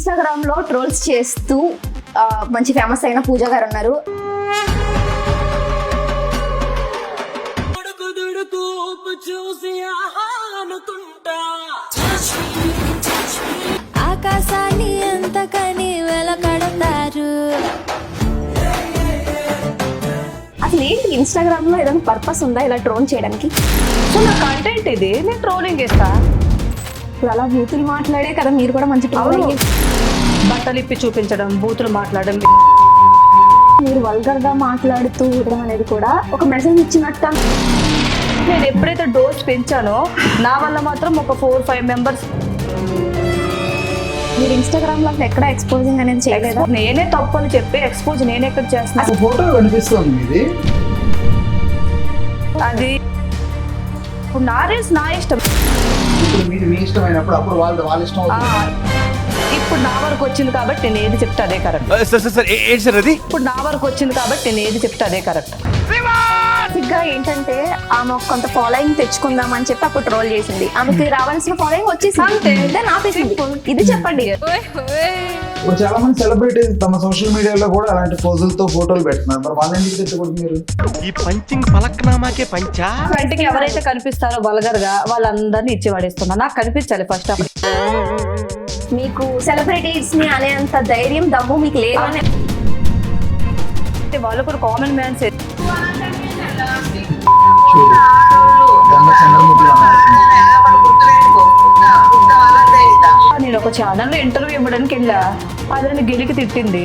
Instagram లో trolls చేస్తూ మంచి ఫేమస్ అయిన పూజ గారు ఉన్నారు. ఆకాశాన్ని ఎంతకని వెలకడతారు. అసలు ఏంటి ఇన్స్టాగ్రామ్ లో ఏదైనా పర్పస్ ఉందా ఇలా ట్రోల్ చేయడానికి? సో నా కంటెంట్ ఇది, నేను ట్రోలింగ్ చేస్తా. ఇప్పుడు అలా బూతులు మాట్లాడే కదా మీరు కూడా మంచి ట్రోల్ అయ్యి బట్టలు ఇప్పి చూపించడం, బూతులు మాట్లాడడం, మీరు వల్గర్ గా మాట్లాడుతూ ఉండడం అనేది కూడా ఒక మెసేజ్ ఇచ్చినట్టు. నేను ఎప్పుడైతే డోస్ పెంచానో నా వల్ల మాత్రం ఒక 4-5 మెంబర్స్. మీరు ఇన్స్టాగ్రామ్ లో ఎక్కడ ఎక్స్పోజింగ్ అనేది చేయలేదా? నేనే తప్పు అని చెప్పి ఎక్స్పోజ్ నేను ఎక్కడ చేస్తున్నాను. ఫోటో కనిపిస్తుంది మీది. అది ఇప్పుడు నా రీల్స్ నా ఇష్టం. ఇప్పుడు మీది మీ ఇష్టమైనప్పుడు అప్పుడు వాళ్ళ ఇష్టం అవుతుంది. ఇప్పుడు నా వరకు వచ్చింది కాబట్టి నేను ఏది చెప్తే అదే కరెక్ట్. ఏంటి సార్ అది? ఇప్పుడు నా వరకు వచ్చింది కాబట్టి నేను ఏది చెప్తే అదే కరెక్ట్. బేసిక్ గా ఏంటంటే ఆమె కొంత ఫాలోయింగ్ తెచ్చుకుందాం అని చెప్పి అప్పుడు ట్రోల్ చేసింది. ఆమెకి రావాల్సిన ఫాలోయింగ్ వచ్చేసింది, దాన్ని ఆపేసింది. ఇది చెప్పండి. ఇప్పుడు చాలా మంది సెలబ్రిటీస్ తమ సోషల్ మీడియాలో కూడా అలాంటి పోజులతో ఫోటోలు పెడుతున్నారు. మరి వాళ్ళని ఎందుకు తెచ్చుకుంటున్నారు? ఈ పంచింగ్ పలక్నామాకే పంచా. ఫ్రంట్కి ఎవరైతే కనిపిస్తారో వల్గర్ గా వాళ్ళందరినీ ఇచ్చి పడేస్తున్నా. నాకు కనిపించాలి ఫస్ట్ ఆఫ్. మీకు సెలబ్రిటీస్ ని అనేంత ధైర్యం దమ్ము మీకు లేదు అని వాళ్ళు కూడా కామన్ మ్యాన్స్. చూడు, చంద్రముఖి నేను ఒక ఛానల్లో ఇంటర్వ్యూ ఇవ్వడానికి వెళ్ళా, అదని గెలికి తిట్టింది.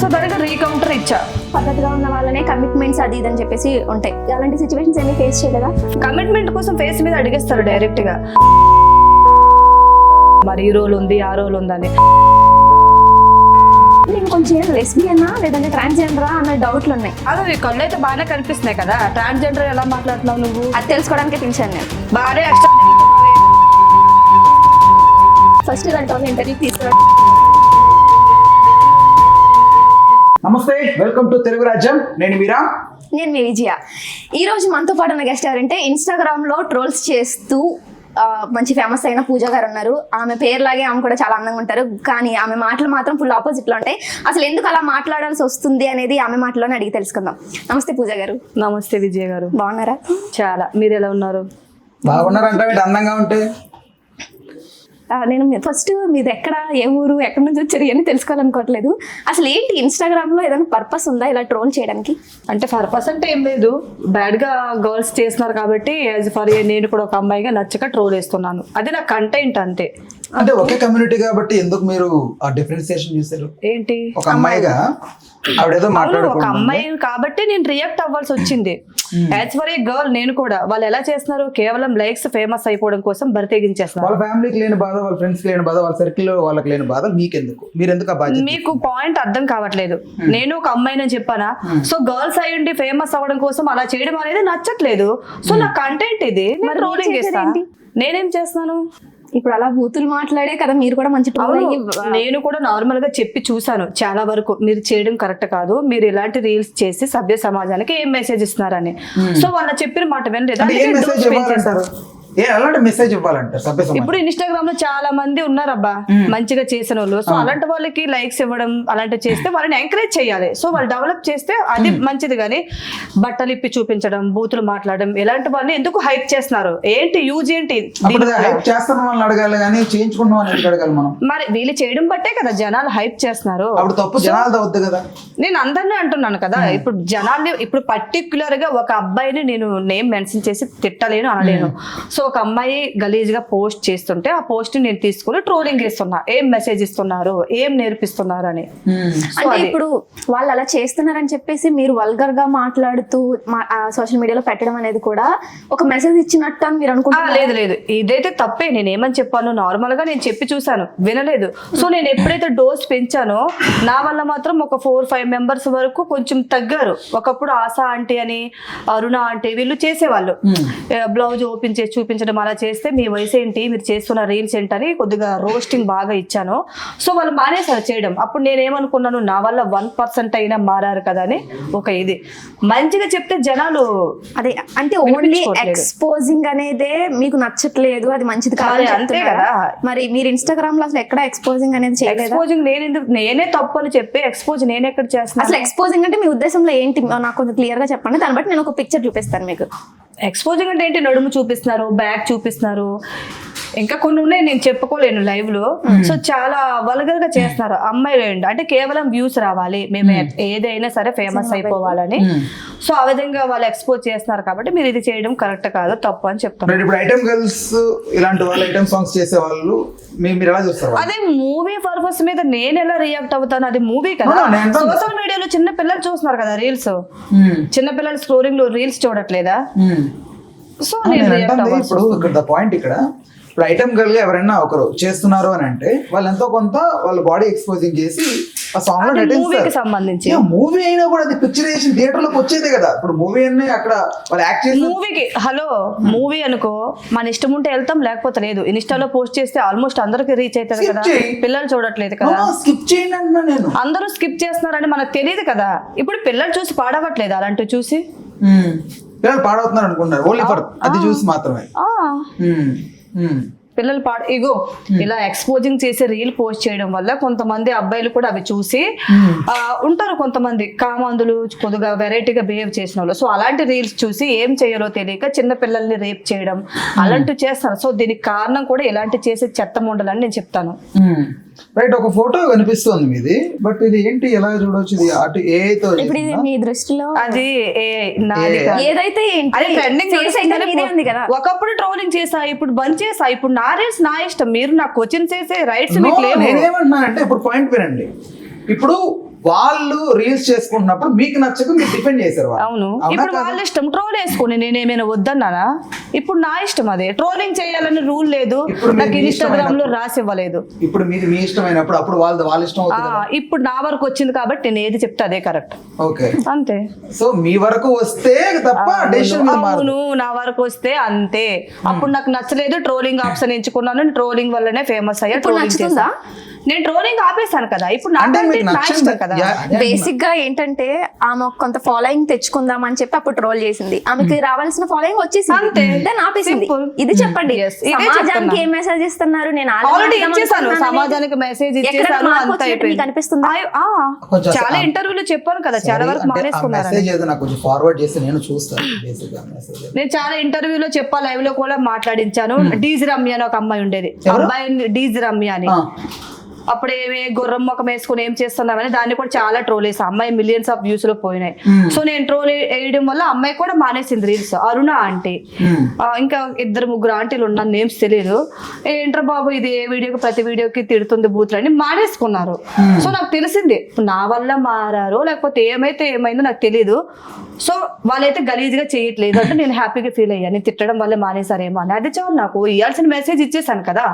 సో దానికి రీకౌంటర్ ఇచ్చా. పద్ధతిగా ఉన్న వాళ్ళనే కమిట్మెంట్స్ అది ఇది అని చెప్పేసి ఉంటాయి. అలాంటి సిచ్యువేషన్స్ ఏమీ ఫేస్ చేయలేదా? కమిట్మెంట్ కోసం ఫేస్ మీద అడిగేస్తారు డైరెక్ట్ గా. మరి ఈ రోల్ ఉంది, ఆ రోల్ ఉందని. నేను కొంచెం లెస్బియనా లేదంటే ట్రాన్స్జెండరా అన్న డౌట్లు ఉన్నాయి. అదే కళ్ళు అయితే బాగానే కనిపిస్తున్నాయి కదా. ట్రాన్స్జెండర్ ఎలా మాట్లాడుతున్నావు నువ్వు? అది తెలుసుకోవడానికి పిలిచాను నేను. బాగానే ఫస్ట్ గంట ఇంటర్వ్యూ తీసుకురా. నమస్తే, వెల్కమ్ టు తెలుగు రాజ్యం. నేను మీరా. నేను మీ విజయ. ఈ రోజు మనతో పాటు ఉన్న గెస్ట్ ఎవరంటే ఇన్స్టాగ్రామ్ లో ట్రోల్స్ చేస్తూ మంచి ఫేమస్ అయిన పూజ గారు ఉన్నారు. ఆమె పేరులాగే ఆమె కూడా చాలా అందంగా ఉంటారు, కానీ ఆమె మాటలు మాత్రం ఫుల్ ఆపోజిట్ లో ఉంటాయి. అసలు ఎందుకు అలా మాట్లాడాల్సి వస్తుంది అనేది ఆమె మాటలోనే అడిగి తెలుసుకుందాం. నమస్తే పూజ గారు. నమస్తే విజయ్ గారు. బాగున్నారా? చాలా. మీరు ఎలా ఉన్నారు? బాగున్నారంటే అందంగా ఉంటే. నేను ఫస్ట్ మీది ఎక్కడ, ఏ ఊరు, ఎక్కడి నుంచి వచ్చారు అని తెలుసుకోవాలనుకోవట్లేదు. అసలు ఏంటి ఇన్స్టాగ్రామ్ లో ఏదైనా పర్పస్ ఉందా ఇలా ట్రోల్ చేయడానికి? అంటే పర్పస్ అంటే ఏం లేదు, బ్యాడ్ గా గర్ల్స్ చేస్తున్నారు కాబట్టి యాజ్ ఫర్ నేను కూడా ఒక అమ్మాయిగా నచ్చక ట్రోల్ వేస్తున్నాను. అది నా కంటెంట్ అంతే. అంటే ఒకే కమ్యూనిటీ కాబట్టి ఎందుకు మీరు ఆ డిఫరెన్సియేషన్ చేశారు? ఏంటి, ఒక అమ్మాయిగా ఆవిడేదో ఒక మాట్లాడుకుంటుంది. అమ్మాయి కాబట్టి నేను రియాక్ట్ అవ్వాల్సి వచ్చింది. యాజ్ ఫర్ ఏ గర్ల్ నేను కూడా. వాళ్ళు ఎలా చేస్తున్నారు, కేవలం లైక్స్, ఫేమస్ అయిపోవడం కోసం బరితెగించేస్తున్నారు. వాళ్ళ ఫ్యామిలీకి లేని బాధ, వాళ్ళ ఫ్రెండ్స్ లేని బాధ, వాళ్ళ సర్కిల్ లో వాళ్ళకి లేని బాధ మీకెందుకు? మీరెందుకు ఆ బాధ్యత? మీకు పాయింట్ అర్థం కావట్లేదు. నేను ఒక అమ్మాయిని చెప్పానా? సో గర్ల్స్ అయ్యుండి ఫేమస్ అవ్వడం కోసం అలా చేయడం అనేది నచ్చట్లేదు. సో నా కంటెంట్ ఇది, నేను ట్రోలింగ్ చేస్తా. నేనేం చేస్తున్నాను? ఇప్పుడు అలా బూతులు మాట్లాడే కదా మీరు కూడా మంచి ట్రోల్ అయ్యి. నేను కూడా నార్మల్ గా చెప్పి చూసాను చాలా వరకు, మీరు చేయడం కరెక్ట్ కాదు, మీరు ఇలాంటి రీల్స్ చేసి సభ్య సమాజానికి ఏం మెసేజ్ ఇస్తున్నారని. సో వాళ్ళ చెప్పిన మాట వినలేదు. ఎలాంటి మెసేజ్ ఇవ్వాలంటారు సభ్య సమాజం? ఇప్పుడు ఇన్స్టాగ్రామ్ లో చాలా మంది ఉన్నారబ్బా మంచిగా చేసిన వాళ్ళు. సో అలాంటి వాళ్ళకి లైక్స్ ఇవ్వడం అలాంటివి చేస్తే వాళ్ళని ఎంకరేజ్ చేయాలి. సో వాళ్ళు డెవలప్ చేస్తే అది మంచిది. కానీ బట్టలు ఇప్పి చూపించడం, బూతులు మాట్లాడడం, ఇలాంటి వాళ్ళని ఎందుకు హైప్ చేస్తున్నారు? ఏంటి యూజ్ ఏంటి? చేస్తున్న వాళ్ళని అడగాలి కానీ చేయించుకున్న వాళ్ళని అడగాలి మనం. మరి వీళ్ళు చేయడం బట్టే కదా జనాలు హైప్ చేస్తున్నారు. అప్పుడు తప్పు జనాలు అవుద్ది కదా. నేను అందరినీ అంటున్నాను కదా. ఇప్పుడు జనాల్ని, ఇప్పుడు పర్టిక్యులర్ గా ఒక అబ్బాయిని నేను నేమ్ మెన్షన్ చేసి తిట్టలేను, అనలేను. సో ఒక అమ్మాయి గలీజ్ గా పోస్ట్ చేస్తుంటే ఆ పోస్ట్ నేను తీసుకుని ట్రోలింగ్ చేస్తున్నా. ఏం మెసేజ్ ఇస్తున్నారు, ఏం నేర్పిస్తున్నారు అని. అంటే ఇప్పుడు వాళ్ళు అలా చేస్తున్నారని చెప్పేసి మీరు వల్గర్ గా మాట్లాడుతూ సోషల్ మీడియాలో పెట్టడం అనేది కూడా ఒక మెసేజ్ ఇచ్చినట్టు అని మీరు అనుకుంటున్నారు? లేదు లేదు, ఇదైతే తప్పే. నేను ఏమని చెప్పాను, నార్మల్ గా నేను చెప్పి చూసాను, వినలేదు. సో నేను ఎప్పుడైతే డోస్ పెంచానో నా వల్ల మాత్రం ఒక 4-5 మెంబర్స్ వరకు కొంచెం తగ్గారు. ఒకప్పుడు ఆశా ఆంటీ అని, అరుణ ఆంటీ వీళ్ళు చేసేవాళ్ళు. బ్లౌజ్ ఓపెన్ చేసి చూపించడం, చూపించడం అలా చేస్తే మీ వయసు ఏంటి, మీరు చేస్తున్న రీల్స్ ఏంటని కొద్దిగా రోస్టింగ్ బాగా ఇచ్చాను. సో వాళ్ళు మానేసారు చేయడం. అప్పుడు నేనేమనుకున్నాను, నా వల్ల 1% అయినా మారారు కదా అని ఒక ఇది మంచిగా చెప్తే జనాలు అదే అంటే ఓన్లీ వినిపించుకోవట్లేదు. ఎక్స్పోజింగ్ అనేదే మీకు నచ్చట్లేదు, అది మంచిది కాదు అదే, అంతే చెప్తున్నారా? కదా. మరి మీరు ఇన్స్టాగ్రామ్ లో అసలు ఎక్కడ ఎక్స్పోజింగ్ అనేది చేయలేదా? ఎక్స్పోజింగ్ నేనే తప్పు అని చెప్పి ఎక్స్పోజ్ నేను ఎక్కడ చేస్తాను? అసలు ఎక్స్పోజింగ్ అంటే మీ ఉద్దేశంలో ఏంటి నాకు కొంచెం క్లియర్ గా చెప్పండి, దాన్ని బట్టి నేను ఒక పిక్చర్ చూపిస్తాను మీకు. ఎక్స్పోజింగ్ అంటే ఏంటి? నడుము చూపిస్తున్నారు, బ్యాక్ చూపిస్తున్నారు, ఇంకా కొన్ని ఉన్నాయి నేను చెప్పుకోలేను లైవ్ లో. సో చాలా వల్గర్ గా చేస్తున్నారు అమ్మాయిలు ఏంటి అంటే కేవలం వ్యూస్ రావాలి, మేము ఏదైనా సరే ఫేమస్ అయిపోవాలని. సో ఆ విధంగా వాళ్ళు ఎక్స్పోజ్ చేస్తున్నారు కాబట్టి మీరు ఇది చేయడం కరెక్ట్ కాదు, తప్పు అని చెప్తాను. ఇప్పుడు ఐటమ్ గర్ల్స్ ఇలాంటి వాళ్ళు ఐటమ్ సాంగ్స్ చేసే వాళ్ళు మీరు ఎలా చూస్తారు? అదే మూవీ పర్పస్ మీద నేను ఎలా రియాక్ట్ అవుతాను? అది మూవీ కదా. No, నేను అంటాను. సోషల్ మీడియాలో చిన్న పిల్లలు చూస్తున్నారు కదా రీల్స్, చిన్న పిల్లలు స్క్రోలింగ్ లో రీల్స్ చూడట్లేదా? సో నేను నేను రియాక్ట్ అంటుంది అవ్వాలి. ఇప్పుడు ఇక్కడ ద పాయింట్ ఇక్కడ ఇప్పుడు ఐటమ్ గర్ల్ గా ఎవరైనా ఒకరు చేస్తున్నారు అని అంటే వాళ్ళు ఎంతో కొంత వాళ్ళ బాడీ ఎక్స్పోజింగ్ చేసి ఆ సాంగ్ లో అది మూవీకి నటిస్తారు. సంబంధించి మూవీ అయినా కూడా అది పిక్చరైజేషన్ థియేటర్ లోకి వచ్చేదే కదా. ఇప్పుడు మూవీ అన్నీ అక్కడ వాళ్ళు యాక్ట్ చేసి మూవీకి మూవీ అనుకో మన ఇష్టం ఉంటే వెళ్తాం, లేకపోతే లేదు. ఇన్స్టాలో పోస్ట్ చేస్తే ఆల్మోస్ట్ అందరికి రీచ్ అవుతుంది Skip కదా, చేయి. పిల్లలు చూడట్లేదు కదా. స్కిప్ చేయండి అంటున్నా నేను. అందరూ స్కిప్ చేస్తున్నారని మనకు తెలియదు కదా. ఇప్పుడు పిల్లలు చూసి పాడవట్లేదు అలాంటివి చూసి. పిల్లలు పాడవుతున్నారు అనుకుంటున్నారు ఓన్లీ ఫర్ అది చూసి మాత్రమే. పిల్లలు ఇగో ఇలా ఎక్స్పోజింగ్ చేసి రీల్ పోస్ట్ చేయడం వల్ల కొంతమంది అబ్బాయిలు కూడా అవి చూసి ఉంటారు, కొంతమంది కామాందులు కొద్దిగా వెరైటీగా బిహేవ్ చేసిన వాళ్ళు. సో అలాంటి రీల్స్ చూసి ఏం చేయాలో తెలియక చిన్న పిల్లల్ని రేప్ చేయడం అలాంటివి చేస్తారు. సో దీనికి కారణం కూడా ఇలాంటి చేసే చెత్త ముండలని నేను చెప్తాను. రైట్, ఒక ఫోటో కనిపిస్తుంది మీది, బట్ ఇది ఏంటి ఎలా చూడవచ్చు? ఇది అటు ఏతో ఇప్పుడు ఇది మీ దృష్టిలో అది నాది కాదు. ఏదైతే ఏంటి? అది ట్రెండింగ్ Face అయితే మీదే ఉంది కదా. ఒకప్పుడు ట్రోలింగ్ చేసా, ఇప్పుడు బంద్ చేసా. ఇప్పుడు నా రీల్స్ నా ఇష్టం, మీరు నాకు క్వశ్చన్ చేసే రైట్స్ మీకు లేవు. నేనేమంటున్నానంటే ఇప్పుడు పాయింట్ వినండి. ఇప్పుడు వాళ్ళు రీల్స్ చేసుకుంటున్నప్పుడు మీకు నచ్చక మీరు డిఫెండ్ చేశారు వాళ్ళు. అవును, ఇప్పుడు వాళ్ళ ఇష్టం ట్రోల్ వేసుకుని నేనేమైనా వద్దన్నానా? ఇప్పుడు నా ఇష్టం, అదే ట్రోలింగ్ చేయాలని రూల్ లేదు, నాకు ఇన్స్టాగ్రామ్ లో రాసి ఇవ్వలేదు. ఇప్పుడు మీది మీ ఇష్టమైనప్పుడు అప్పుడు వాళ్ళ ఇష్టం అవుతుంది కదా. ఇప్పుడు నా వరకు వచ్చింది కాబట్టి నేను ఏది చెప్తే అదే కరెక్ట్. ఓకే, అంతే. సో మీ వరకు వస్తే తప్ప డెసిషన్ మీద మారదు. అవును, నా వరకు వస్తే అంతే. అప్పుడు నాకు నచ్చలేదు, ట్రోలింగ్ ఆప్షన్ ఎంచుకున్నాను, ట్రోలింగ్ వల్లనే ఫేమస్ అయ్యా. ఇప్పుడు ట్రోలింగ్ నచ్చుతుందా? నేను ట్రోలింగ్ ఆపేసాను కదా, ఇప్పుడు అంటే నా మీకు నచ్చింది ఇష్టం కదా. బేసిక్ గా ఏంటంటే ఆమె కొంత ఫాలోయింగ్ తెచ్చుకుందాం అని చెప్పి అప్పుడు ట్రోల్ చేసింది, ఆమెకి రావాల్సిన ఫాలోయింగ్ వచ్చేసింది, అంతే. దాన్ని ఆపేసింది. Simple. ఇది చెప్పండి, Yes, ఇదే సమాజానికి చెప్తున్నా. ఏం మెసేజ్ ఇస్తున్నారు? నేను ఆల్రెడీ ఇచ్చేసాను, సమాజానికి మెసేజ్ ఇచ్చేసాను, అంత అయిపోయింది. అనిపిస్తుందా? కొంచెం చాలా ఇంటర్వ్యూలు చెప్పాను కదా, చాలా వరకు మానేసుకున్నారు. మెసేజ్ ఏదో నాకు కొంచెం ఫార్వర్డ్ చేస్తే నేను చూస్తాను. బేసిక్ గా మెసేజ్ నేను చాలా ఇంటర్వ్యూలో చెప్పా, లైవ్ లో కూడా మాట్లాడించాను. డీజ్ రమ్య అని ఒక అమ్మాయి ఉండేది, అబ్బాయి డీజ్ రమ్య అని. అప్పుడు ఏమి గుర్రం ముఖం వేసుకుని ఏం చేస్తున్నామని దాన్ని కూడా చాలా ట్రోల్ వేసా. అమ్మాయి మిలియన్స్ ఆఫ్ వ్యూస్ లో పోయినాయి. సో నేను ట్రోల్ వేయడం వల్ల అమ్మాయి కూడా మానేసింది రీల్స్. అరుణ ఆంటీ, ఇంకా 2-3 ఆంటీలు ఉన్నారు, నేమ్స్ తెలియదు. ఏంట్రా బాబు ఇది ఏ వీడియోకి ప్రతి వీడియోకి తిడుతుంది బూతులు అని మానేసుకున్నారు. సో నాకు తెలిసింది నా వల్ల మారారో లేకపోతే ఏమైందో నాకు తెలియదు. సో వాళ్ళైతే గలీజ్గా చేయట్లేదు అంటే నేను హ్యాపీగా ఫీల్ అయ్యాను. నేను తిట్టడం వల్ల మానేసారేమో అని. అది చాలు, నాకు ఇవ్వాల్సిన మెసేజ్ ఇచ్చేసాను కదా.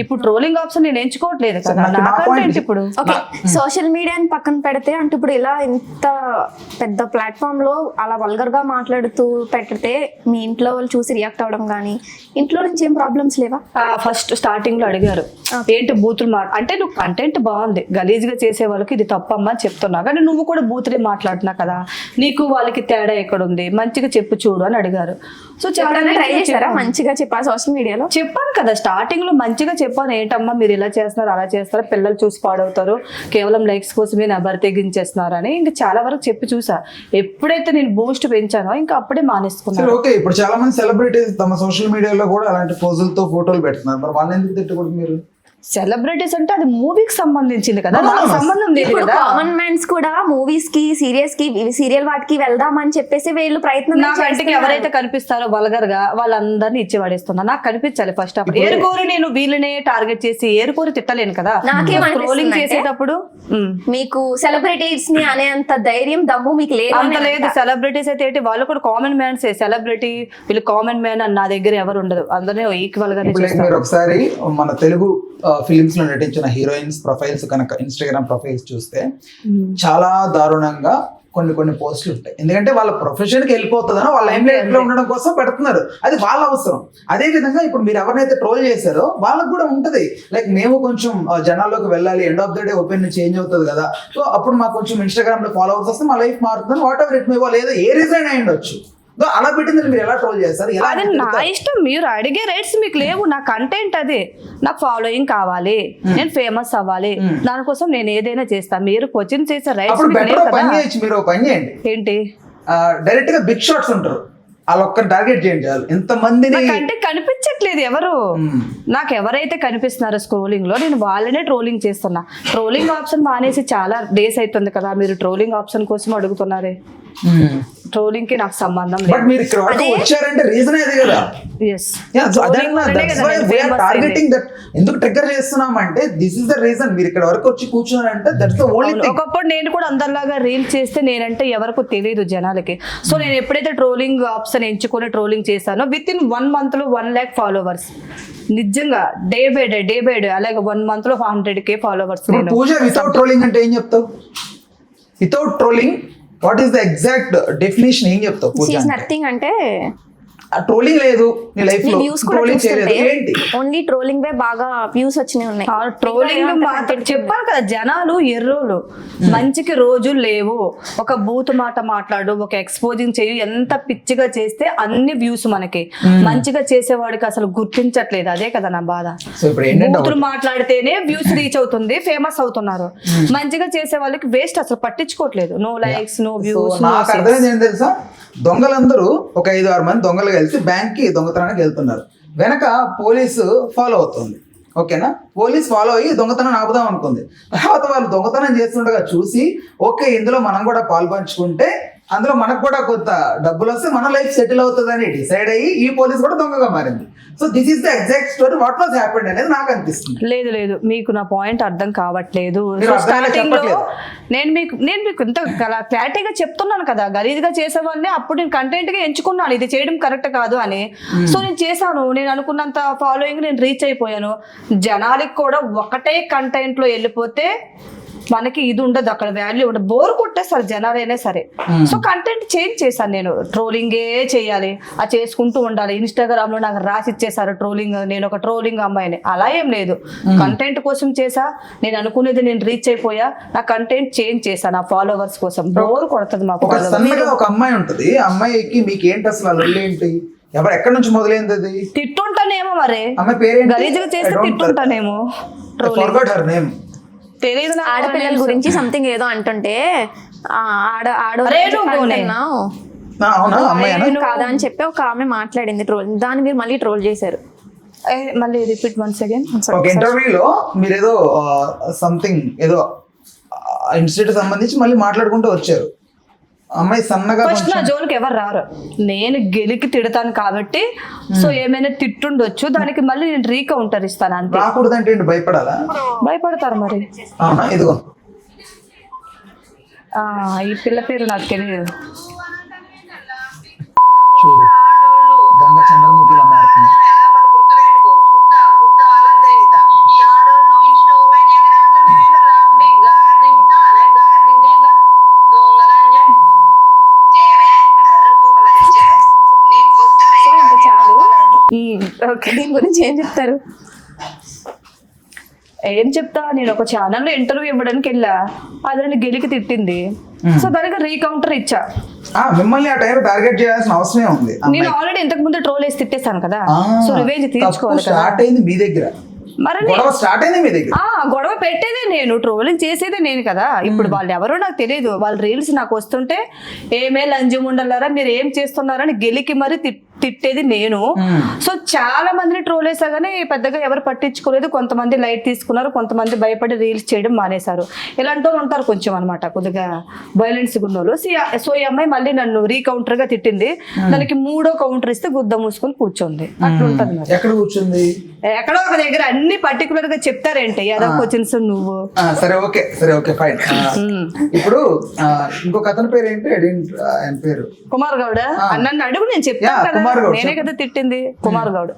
ఇప్పుడు ట్రోలింగ్ ఆప్షన్ నేను ఎంచుకోవట్లేదు కదా. నాకంటే ఇప్పుడు ఓకే, సోషల్ మీడియాని పక్కన పెడితే అంటే ఇప్పుడు ఇలా ఇంత పెద్ద ప్లాట్ఫామ్ లో అలా వల్గర్ గా మాట్లాడుతూ పెడితే మీ ఇంట్లో వాళ్ళు చూసి రియాక్ట్ అవడం కానీ ఇంట్లో నుంచి ఏం ప్రాబ్లమ్స్ లేవా? ఫస్ట్ స్టార్టింగ్ లో అడిగారు ఏంటి బూతులు అంటే నువ్వు కంటెంట్ బాగుంది, గలీజ్గా చేసే వాళ్ళకి ఇది తప్పమ్మా అని చెప్తున్నా, కానీ నువ్వు కూడా బూతులే మాట్లాడుతున్నా కదా, నీకు వాళ్ళకి తేడా ఎక్కడ ఉంది, మంచిగా చెప్పు చూడు అని అడిగారు. సో చాలా ట్రై చేస్తారా మంచిగా చెప్పా సోషల్ మీడియాలో? చెప్పాను కదా స్టార్టింగ్ లో మంచిగా చెప్పాను, ఏంటమ్మా మీరు ఇలా చేస్తున్నారు అలా చేస్తారు, పిల్లలు చూసి పాడవుతారు, కేవలం లైక్స్ కోసమే నా బరి తెగించేస్తున్నారు అని ఇంకా చాలా వరకు చెప్పి చూసా. ఎప్పుడైతే నేను బూస్ట్ పెంచానో ఇంకా అప్పుడే మానేసుకున్నాను. ఓకే, ఇప్పుడు చాలా మంది సెలబ్రిటీస్ తమ సోషల్ మీడియాలో కూడా అలాంటి పోజులతో ఫోటోలు పెడుతున్నారు, మరి వాళ్ళని ఎందుకు తిట్టకూడదు మీరు? సెలబ్రిటీస్ అంటే అది మూవీకి సంబంధించింది కదా, నాకు సంబంధం లేదు ఇప్పుడు కదా. కామన్ మ్యాన్స్ కూడా మూవీస్ కి సీరియల్ వాటికి వెళ్దాం అని చెప్పేసి వీళ్ళు ప్రయత్నం నా కంటికి ఎవరైతే కనిపిస్తారో వల్గర్ గా వాళ్ళందరినీ ఇచ్చి పడేస్తున్నా. నాకు కనిపించాలి ఫస్ట్ ఆఫ్ ఆల్. ఏరుకోరు నేను వీళ్ళనే టార్గెట్ చేసి ఏరుకోరు తిట్టలేను కదా. స్క్రోలింగ్ చేసేటప్పుడు మీకు సెలబ్రిటీస్ ని అనేంత ధైర్యం దమ్ము మీకు లేదు. అంత లేదు. సెలబ్రిటీస్ అయితే ఏంటి, వాళ్ళు కూడా కామన్ మ్యాన్స్. సెలబ్రిటీ వీళ్ళు కామన్ మ్యాన్ అని నా దగ్గర ఎవరు ఉండదు, అందరినీ ఈక్వల్ గానే చూస్తారు. మీరు ఒకసారి మన తెలుగు ఫిలిమ్స్ లో నటించిన హీరోయిన్స్ ప్రొఫైల్స్ కనుక ఇన్స్టాగ్రామ్ ప్రొఫైల్స్ చూస్తే చాలా దారుణంగా కొన్ని పోస్టులు ఉంటాయి, ఎందుకంటే వాళ్ళ ప్రొఫెషన్ కి వెళ్ళిపోతుందని వాళ్ళ లైమ్ లైట్ లో ఉండడం కోసం పెడుతున్నారు, అది వాళ్ళ అవసరం. అదే విధంగా ఇప్పుడు మీరు ఎవరినైతే ట్రోల్ చేశారో వాళ్ళకి కూడా ఉంటది, లైక్ మేము కొంచెం జనాల్లోకి వెళ్ళాలి, end of the day opinion change అవుతుంది కదా, సో అప్పుడు మాకు కొంచెం ఇన్స్టాగ్రామ్ లో ఫాలోవర్స్ వస్తే మా లైఫ్ మారుతుంది, వాట్ ఎవర్ ఇట్ మే, లేదా ఏ రీజన్ అయి ఉండొచ్చు. సో అలా పెట్టింది మీరు ఎలా ట్రోల్ చేస్తారు, ఎలా అది నా ఇష్టం. మీరు అడిగే రైట్స్ మీకు లేవు. నా కంటెంట్ అది, నాకు ఫాలోయింగ్ కావాలి, నేను ఫేమస్ అవ్వాలి, దానికోసం నేను ఏదైనా చేస్తాను. మీరు క్వశ్చన్ చేసే రైట్స్ అప్పుడు మీకు బెటర్ లేవు పని కదా. చేయొచ్చు, మీరు ఒక పని చేయండి, ఏంటి డైరెక్ట్ గా బిగ్ షాట్స్ ఉంటారు, వాళ్ళు ఒక్కరిని టార్గెట్ చేయండి చాలు, ఎంత మందిని. నాకంటే కనిపించట్లేదు ఎవరు, నాకు ఎవరైతే కనిపిస్తున్నారో స్క్రోలింగ్ లో నేను వాళ్ళనే ట్రోలింగ్ చేస్తున్నా. ట్రోలింగ్ ఆప్షన్ మానేసి చాలా డేస్ అవుతుంది కదా, మీరు ట్రోలింగ్ ఆప్షన్ కోసం అడుగుతున్నారే. ట్రోలింగ్ కి నాకు సంబంధం బట్ లేదు. మీరు ఇక్కడ వరకు వచ్చారంటే రీజన్ అది కదా. Yes. టార్గెటింగ్ దట్ ఎందుకు ట్రిగ్గర్ చేస్తున్నాం అంటే దిస్ ఇస్ ద రీజన్. మీరు ఇక్కడ వరకు వచ్చి కూర్చున్నారంటే దట్స్ ద ఓన్లీ థింగ్. ఒకప్పుడు నేను కూడా అందరిలాగా రీల్ చేస్తే నేనంటే ఎవరికి తెలియదు జనాలకి. సో నేను ఎప్పుడైతే ట్రోలింగ్ ఆప్షన్ ఎంచుకొని ట్రోలింగ్ చేశానో విత్ ఇన్ 1 month లో 1 lakh ఫాలోవర్స్. నిజంగా డే బై డే అలాగే 1 month లో 100K ఫాలోవర్స్. పూజ వితౌట్ ట్రోలింగ్ అంటే ఏం చెప్తావు? Without trolling what is the exact definition, ఏం చెప్తావు పూజ? నథింగ్ అంటే ట్రోలింగ్ లేదు నీ లైఫ్ లో, వ్యూస్ కూడా ట్రోలింగ్ చేయలేదు ఏంటి? ఓన్లీ ట్రోలింగ్ వే బాగా వ్యూస్ వచ్చినాయి ఉన్నాయి. ట్రోలింగ్ చెప్పాను కదా, జనాలు ఎర్రోలు, మంచికి రోజులు లేవు. ఒక బూత్ మాట మాట్లాడు, ఒక ఎక్స్పోజింగ్ చేయు, ఎంత పిచ్చిగా చేస్తే అన్ని వ్యూస్ మనకి. మంచిగా చేసేవాడికి అసలు గుర్తించట్లేదు, అదే కదా నా బాధ. సో ఇప్పుడు ఏంటంటే బూతులు మాట్లాడితేనే వ్యూస్ రీచ్ అవుతుంది, ఫేమస్ అవుతున్నారు. మంచిగా చేసే వాళ్ళకి వేస్ట్, అసలు పట్టించుకోవట్లేదు. No likes, no views. నాకు అర్థమైంది ఏం తెలుసా, దొంగలందరూ ఒక 5-6 మంది దొంగలు కలిసి బ్యాంక్ కి దొంగతనానికి వెళ్తున్నారు, వెనక పోలీసు ఫాలో అవుతుంది. ఓకేనా, పోలీస్ ఫాలో అయ్యి దొంగతనం ఆపుదాం అనుకుంది. తర్వాత వాళ్ళు దొంగతనం చేస్తుండగా చూసి ఓకే ఇందులో మనం కూడా పాల్పంచుకుంటే అందులో మనకు కూడా కొంత డబ్బులు వస్తే మన లైఫ్ సెటిల్ అవుతుంది అని డిసైడ్ అయ్యి ఈ పోలీస్ కూడా దొంగగా మారింది. So this is the exact story, what was happened అనేది నాకు అనిపిస్తుంది. లేదు మీకు నా పాయింట్ అర్థం కావట్లేదు. మీరు అర్థం స్టార్టింగ్ లో చెప్పట్లేదు. నేను మీకు ఇంత క్లారిటీగా చెప్తున్నాను కదా, గలీజ్గా చేసేవాడిని అప్పుడు నేను కంటెంట్ గా ఎంచుకున్నాను, ఇది చేయడం కరెక్ట్ కాదు అని. సో నేను చేశాను, నేను అనుకున్నంత ఫాలోయింగ్ నేను రీచ్ అయిపోయాను. జనాలకి కూడా ఒకటే కంటెంట్ లో వెళ్ళిపోతే మనకి ఇది ఉండదు, అక్కడ వాల్యూ ఉండదు, బోర్ కొట్టేస్తారు జనాలైనా సరే. సో కంటెంట్ చేంజ్ చేశాను నేను, ట్రోలింగే చేయాలి, అది చేసుకుంటూ ఉండాలి. ఇన్స్టాగ్రామ్ లో నాకు రాసి ఇచ్చేసారు ట్రోలింగ్, నేను ఒక ట్రోలింగ్ అమ్మాయిని. అలా ఏం లేదు, కంటెంట్ కోసం చేసా, నేను అనుకునేది నేను రీచ్ అయిపోయా, నా కంటెంట్ చేంజ్ చేశా నా ఫాలోవర్స్ కోసం. బోర్ కొడుతుంది మాకు. ఒక అమ్మాయి ఉంటుంది, ఆ అమ్మాయికి మీకు ఏంటి అసలు ఆ లొల్లి ఏంటి, ఎవరు ఎక్కడి నుంచి మొదలైంది అది? తిట్టుంటానేమో మరి, అమ్మాయి పేరు గలీజ్గా చేస్తే తిట్టుంటానేమో, తెలియదు. ఆడపిల్లల గురించి సంథింగ్ ఏదో అంటుంటే కాదా అని చెప్పి ఒక ఆమె మాట్లాడింది ట్రోల్, దాన్ని మీరు మళ్ళీ ట్రోల్ చేశారు. మళ్ళీ రిపీట్ వన్స్ అగైన్. ఒక ఇంటర్వ్యూలో మీరు ఏదో సంథింగ్ ఏదో ఇన్స్టిట్యూట్ సంబంధించి మళ్ళీ మాట్లాడుకుంటూ వచ్చారు. అమ్మాయి సన్నగా ఫస్ట్ నా జోలికి ఎవరు రారు, నేను గెలికి తిడతాను కాబట్టి. సో ఏమైనా తిట్టుండొచ్చు, దానికి మళ్ళీ నేను రీకౌంటర్ ఇస్తాను అంతే. రాకూడదంటే భయపడాలా? భయపడతారు మరి. ఇదిగో ఈ పిల్ల పేరు నాకు తెలియదు. చూడు గంగ చంద్రముఖిలా మారుతుంది. దీని గురించి ఏం చెప్తారు? ఏం చెప్తా, నేను ఒక ఛానల్లో ఇంటర్వ్యూ ఇవ్వడానికి వెళ్ళా, అది గెలికి తిట్టింది. సో దానికి రీకౌంటర్ ఇచ్చా. మిమ్మల్ని ఆ టైం టార్గెట్ చేయాల్సిన అవసరమే ఉంది. నేను ఆల్రెడీ ఇంతకు ముందు ట్రోల్ వేసి తిట్టేశాను కదా, సో రివెంజ్ తీర్చుకోవాలి. స్టార్ట్ అయింది మీ దగ్గర, మరి స్టార్ట్ అయింది మీ దగ్గర. గొడవ పెట్టేదే నేను, ట్రోలింగ్ చేసేదే నేను కదా. ఇప్పుడు వాళ్ళు ఎవరో నాకు తెలియదు, వాళ్ళ రీల్స్ నాకు వస్తుంటే ఏమే లంజం ఉండాలరా మీరు ఏం చేస్తున్నారని గెలికి మరి తిట్టేది నేను. సో చాలా మందిని ట్రోల్ వేసా కానీ పెద్దగా ఎవరు పట్టించుకోలేదు. కొంతమంది లైట్ తీసుకున్నారు, కొంతమంది భయపడి రీల్స్ చేయడం మానేశారు. ఇలాంటి వాళ్ళు ఉంటారు కొంచెం అనమాట, కొద్దిగా వైలెన్స్ గున్నోళ్ళు. సో ఈ అమ్మాయి మళ్ళీ నన్ను రీకౌంటర్ గా తిట్టింది, దానికి 3వ కౌంటర్ ఇస్తే గుద్ద మూసుకొని కూర్చోంది. అట్లుంటది మరి. ఎక్కడ కూర్చుంది? ఎక్కడో ఒక దగ్గర. అన్ని పర్టికులర్ గా చెప్తారేంటి ఏదో క్వశ్చన్స్ నువ్వు. సరే ఓకే ఫైన్. ఇప్పుడు ఇంకొక అతని పేరు ఏంటి? ఆయన పేరు కుమార్ గౌడ్. నన్ను అడుగు, నేను చెప్తాను కదా, నేనే కదా తిట్టింది కుమార్ గౌడ్.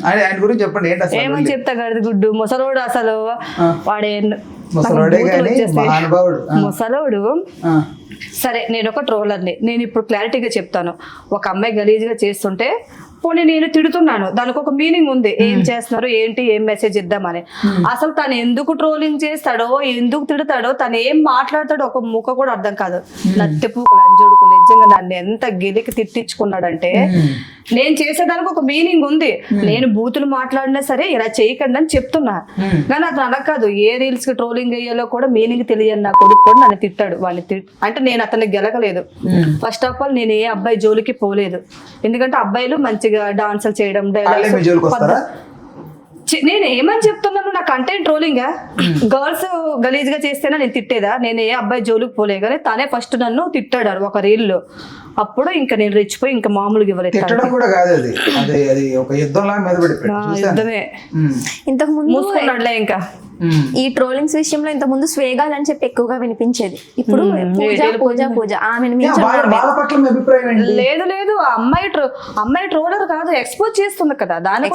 ఆయన గురించి చెప్పండి ఏంటి అసలు? ఏమని చెప్తా గడిది గుడ్డు ముసలోడు అసలు. వాడే ముసలోడే కానీ మహానుభావుడు. ముసలోడు. ఆ. సరే నేను ఒక ట్రోలర్ని, నేను ఇప్పుడు క్లారిటీగా చెప్తాను. ఒక అమ్మాయి గలీజ్గా చేస్తుంటే పోనీ నేను తిడుతున్నాను, దానికి ఒక మీనింగ్ ఉంది, ఏం చేస్తున్నారు ఏంటి, ఏం మెసేజ్ ఇద్దామని. అసలు తను ఎందుకు ట్రోలింగ్ చేస్తాడో, ఎందుకు తిడతాడో, తను ఏం మాట్లాడతాడో ఒక ముక్క కూడా అర్థం కాదు. నత్తెపు లంజోడుకు నిజంగా నన్ను ఎంత గెలికి తిట్టించుకున్నాడంటే, నేను చేసేదానికి ఒక మీనింగ్ ఉంది, నేను బూతులు మాట్లాడినా సరే ఇలా చేయకండి అని చెప్తున్నా. కానీ అది అలా కాదు, ఏ రీల్స్ కి ట్రోలింగ్ అయ్యాలో కూడా మీనింగ్ తెలియని నా కొడుకు కూడా నన్ను తిట్టాడు. అంటే నేను అతన్ని గెలకలేదు. ఫస్ట్ ఆఫ్ ఆల్ నేను ఏ అబ్బాయి జోలికి పోలేదు, ఎందుకంటే అబ్బాయిలు మంచిగా డాన్సులు చేయడం, నేను ఏమని చెప్తున్నాను, నా కంటెంట్ ట్రోలింగ్. గర్ల్స్ గలీజ్ గా చేస్తేనే నేను తిట్టేదా? నేను ఏ అబ్బాయి జోలికి పోలే, కానీ తనే ఫస్ట్ నన్ను తిట్టాడు ఒక రీల్ లో. అప్పుడు ఇంకా నేను రెచ్చిపోయి ఇంకా మామూలుగా ఇవ్వలేదు. కూడా కాదు అది, అది ఒక యుద్ధంలా మీద పడిపోయాడు. యుద్ధమే. ఇంతకు ముందు మూసుకున్నాడులే ఇంకా. ఈ ట్రోలింగ్స్ విషయంలో ఇంత ముందు స్వేగాల్ అని చెప్పి ఎక్కువగా వినిపించేది. ఇప్పుడు పూజ ఆమెను వాళ్ళ పట్ల మీ అభిప్రాయం ఏంటి? లేదు ఆ అమ్మాయి ట్రోలర్ కాదు, ఎక్స్పోజ్ చేస్తుంది కదా, దాన్ని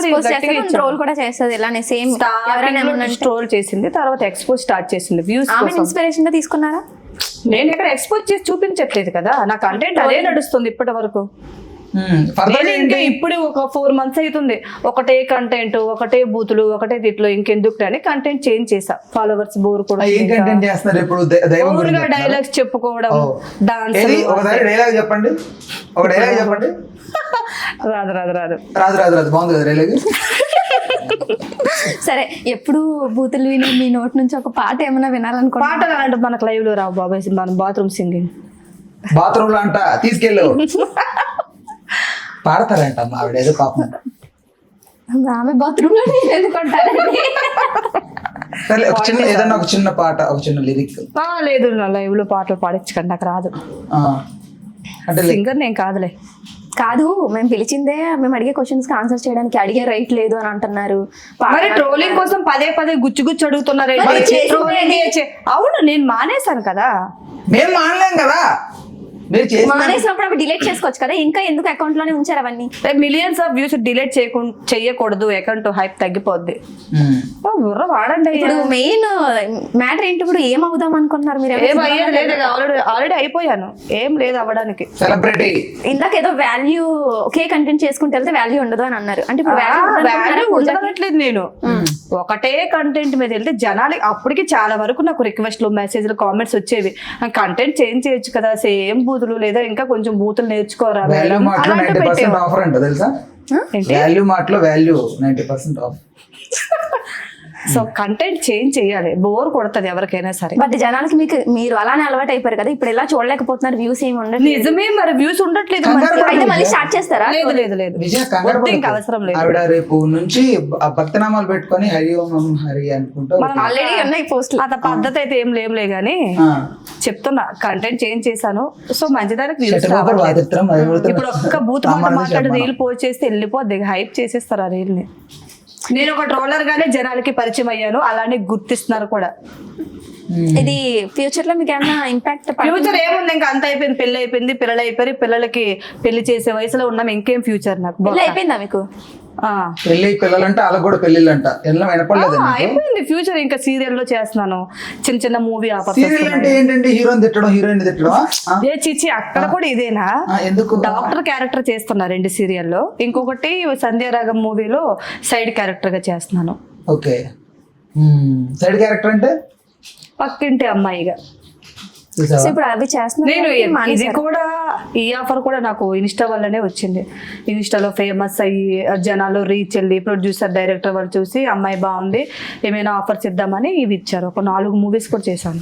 ట్రోల్ కూడా చేస్తుంది. ఇలానే సేమ్ ట్రోల్ చేసింది, తర్వాత ఎక్స్పోజ్ స్టార్ట్ చేసింది. వ్యూస్ ఇన్స్పిరేషన్ గా తీసుకున్నారా? నేను ఇక్కడ ఎక్స్పోజ్ చేసి చూపించట్లేదు కదా, నా కంటెంట్ అదే నడుస్తుంది ఇప్పటి వరకు. ఇంకా ఇప్పుడు ఒక 4 months అవుతుంది, ఒకటే కంటెంట్, ఒకటే బూతులు, ఒకటే తిట్లు, ఇంకెందుకు అని కంటెంట్ చేంజ్ చేసా. ఫాలోవర్స్ బోర్ కూడా. డైలాగ్స్ చెప్పుకోవడం, డాన్స్. డైలాగ్ చెప్పండి, ఒక డైలాగ్ చెప్పండి. రాదు బాగుంది కదా డైలాగ్. సరే, ఎప్పుడు బూతులు విని మీ నోటి నుంచి ఒక పాట ఏమైనా వినాలనుకో. పాటలు అంటే మనకు లైవ్ లో రావు బాబాయ్, మన బాత్రూమ్ సింగింగ్. బాత్రూమ్ లో అంట తీసుకెళ్ళు పాడతారంట ఆవిడ ఏదో పాపం. ఆమె బాత్రూమ్ లో ఎందుకుంటారండి? సరే, ఒక చిన్న ఏదన్నా ఒక చిన్న పాట, ఒక చిన్న లిరిక్. లేదు, నా లైవ్ లో పాటలు పాడించకండి, నాకు రాదు. అంటే సింగర్ నేను కాదులే. కాదు, మేము పిలిచిందే మేము అడిగే క్వశ్చన్స్ కి ఆన్సర్ చేయడానికి, అడిగే రైట్ లేదు అని అంటున్నారు. మరి ట్రోలింగ్ కోసం పదే గుచ్చి అడుగుతున్నారు. అవును, నేను మానేశాను కదా. మేము మానలేం కదా, మానేసినప్పుడు అవి డిలీట్ చేసుకోవచ్చు కదా, ఇంకా ఎందుకు అకౌంట్ లోనే ఉంచారు అవన్నీ? మిలియన్స్ ఆఫ్ వ్యూస్ డిలీట్ చేయకూడదు, అకౌంట్ హైప్ తగ్గిపోద్ది. బుర్ర వాడండి. ఇప్పుడు మెయిన్ మ్యాటర్ ఏంటి, ఇప్పుడు ఏం అవుదాం అనుకుంటున్నారు మీరు? ఆల్రెడీ అయిపోయాను, ఏం లేదు అవ్వడానికి. సెలబ్రిటీ ఇందాక ఏదో వాల్యూ ఒకే కంటెంట్ చేసుకుంటే వెళ్తే వాల్యూ ఉండదు అని అన్నారు. అంటే ఇప్పుడు వాల్యూ ఉండట్లేదు. నేను ఒకటే కంటెంట్ మీద వెళ్తే జనాలు, అప్పటికి చాలా వరకు నాకు రిక్వెస్ట్లు, మెసేజ్లు, కామెంట్స్ వచ్చేవి, కంటెంట్ చేంజ్ చేయొచ్చు కదా, సేమ్ బూతులు లేదా ఇంకా కొంచెం బూతులు నేర్చుకోరా. ఆఫర్ అంట తెలుసా, వాల్యూ మార్ట్ లో value 90% of. So content change చేయాలి, బోర్ కొడుతుంది ఎవరికైనా సరే. బట్ జనాలకి మీరు అలానే అలవాటు అయిపోయారు కదా, ఇప్పుడు ఎలా చూడలేకపోతున్నారు, వ్యూస్ ఏమి ఉండదు. నిజమే, మరి వ్యూస్ ఉండట్లేదు. అయితే మళ్ళీ స్టార్ట్ చేస్తారా? లేదు ఇంకా అవసరం లేదు. ఆవిడ రేపు నుంచి భక్తనామాలు పెట్టుకొని హరి ఓం హరి అనుకుంటూ ఆల్రెడీ ఉన్నాయి పోస్టులు. అంత పద్ధతి అయితే ఏం లేవులే గానీ చెప్తున్నా, కంటెంట్ చేంజ్ చేశాను. సో మంచిదానికి వ్యూస్ రావట్లేదు. ఇప్పుడు ఒక్క బూత్ మాట మాట్లాడి రీల్ పోస్ట్ చేస్తే వెళ్ళిపోద్ది, హైప్ చేసేస్తారు ఆ రీల్ ని. నేను ఒక ట్రోలర్ గానే జనాలకి పరిచయం అయ్యాను, అలానే గుర్తిస్తున్నారు కూడా. ఇది ఫ్యూచర్ లో మీకు ఏమైనా ఇంపాక్ట్? ఫ్యూచర్ ఏముంది, ఇంకా అంత అయిపోయింది, పెళ్లి అయిపోయింది, పిల్లలు అయిపోయి, పిల్లలకి పెళ్లి చేసే వయసులో ఉన్నాం, ఇంకేం ఫ్యూచర్? నాకు అయిపోయిందా మీకు పెళ్లి? పిల్లలంటే వాళ్ళకి కూడా పెళ్ళిళ్ళు అంట, అయిపోయింది ఫ్యూచర్. ఇంకా సీరియల్ లో చేస్తున్నాను, చిన్న మూవీ ఆఫర్స్. హీరోయిన్ తిట్టడం చిచ్చి, అక్కడ కూడా ఇదేనా? డాక్టర్ క్యారెక్టర్ చేస్తున్నా 2 సీరియల్లో, ఇంకొకటి సంధ్యారాగం మూవీలో సైడ్ క్యారెక్టర్ గా చేస్తున్నాను. ఓకే, సైడ్ క్యారెక్టర్ అంటే పక్కింటి అమ్మాయిగా. ఇప్పుడు అవి నేను ఇది కూడా, ఈ ఆఫర్ కూడా నాకు ఇన్స్టా వల్లనే వచ్చింది. ఇన్స్టాలో ఫేమస్ అయ్యి జనాలు రీచ్ వెళ్ళి ప్రొడ్యూసర్, డైరెక్టర్ వాళ్ళు చూసి అమ్మాయి బాగుంది, ఏమైనా ఆఫర్స్ ఇద్దామని ఇవి ఇచ్చారు. ఒక 4 మూవీస్ కూడా చేశాను.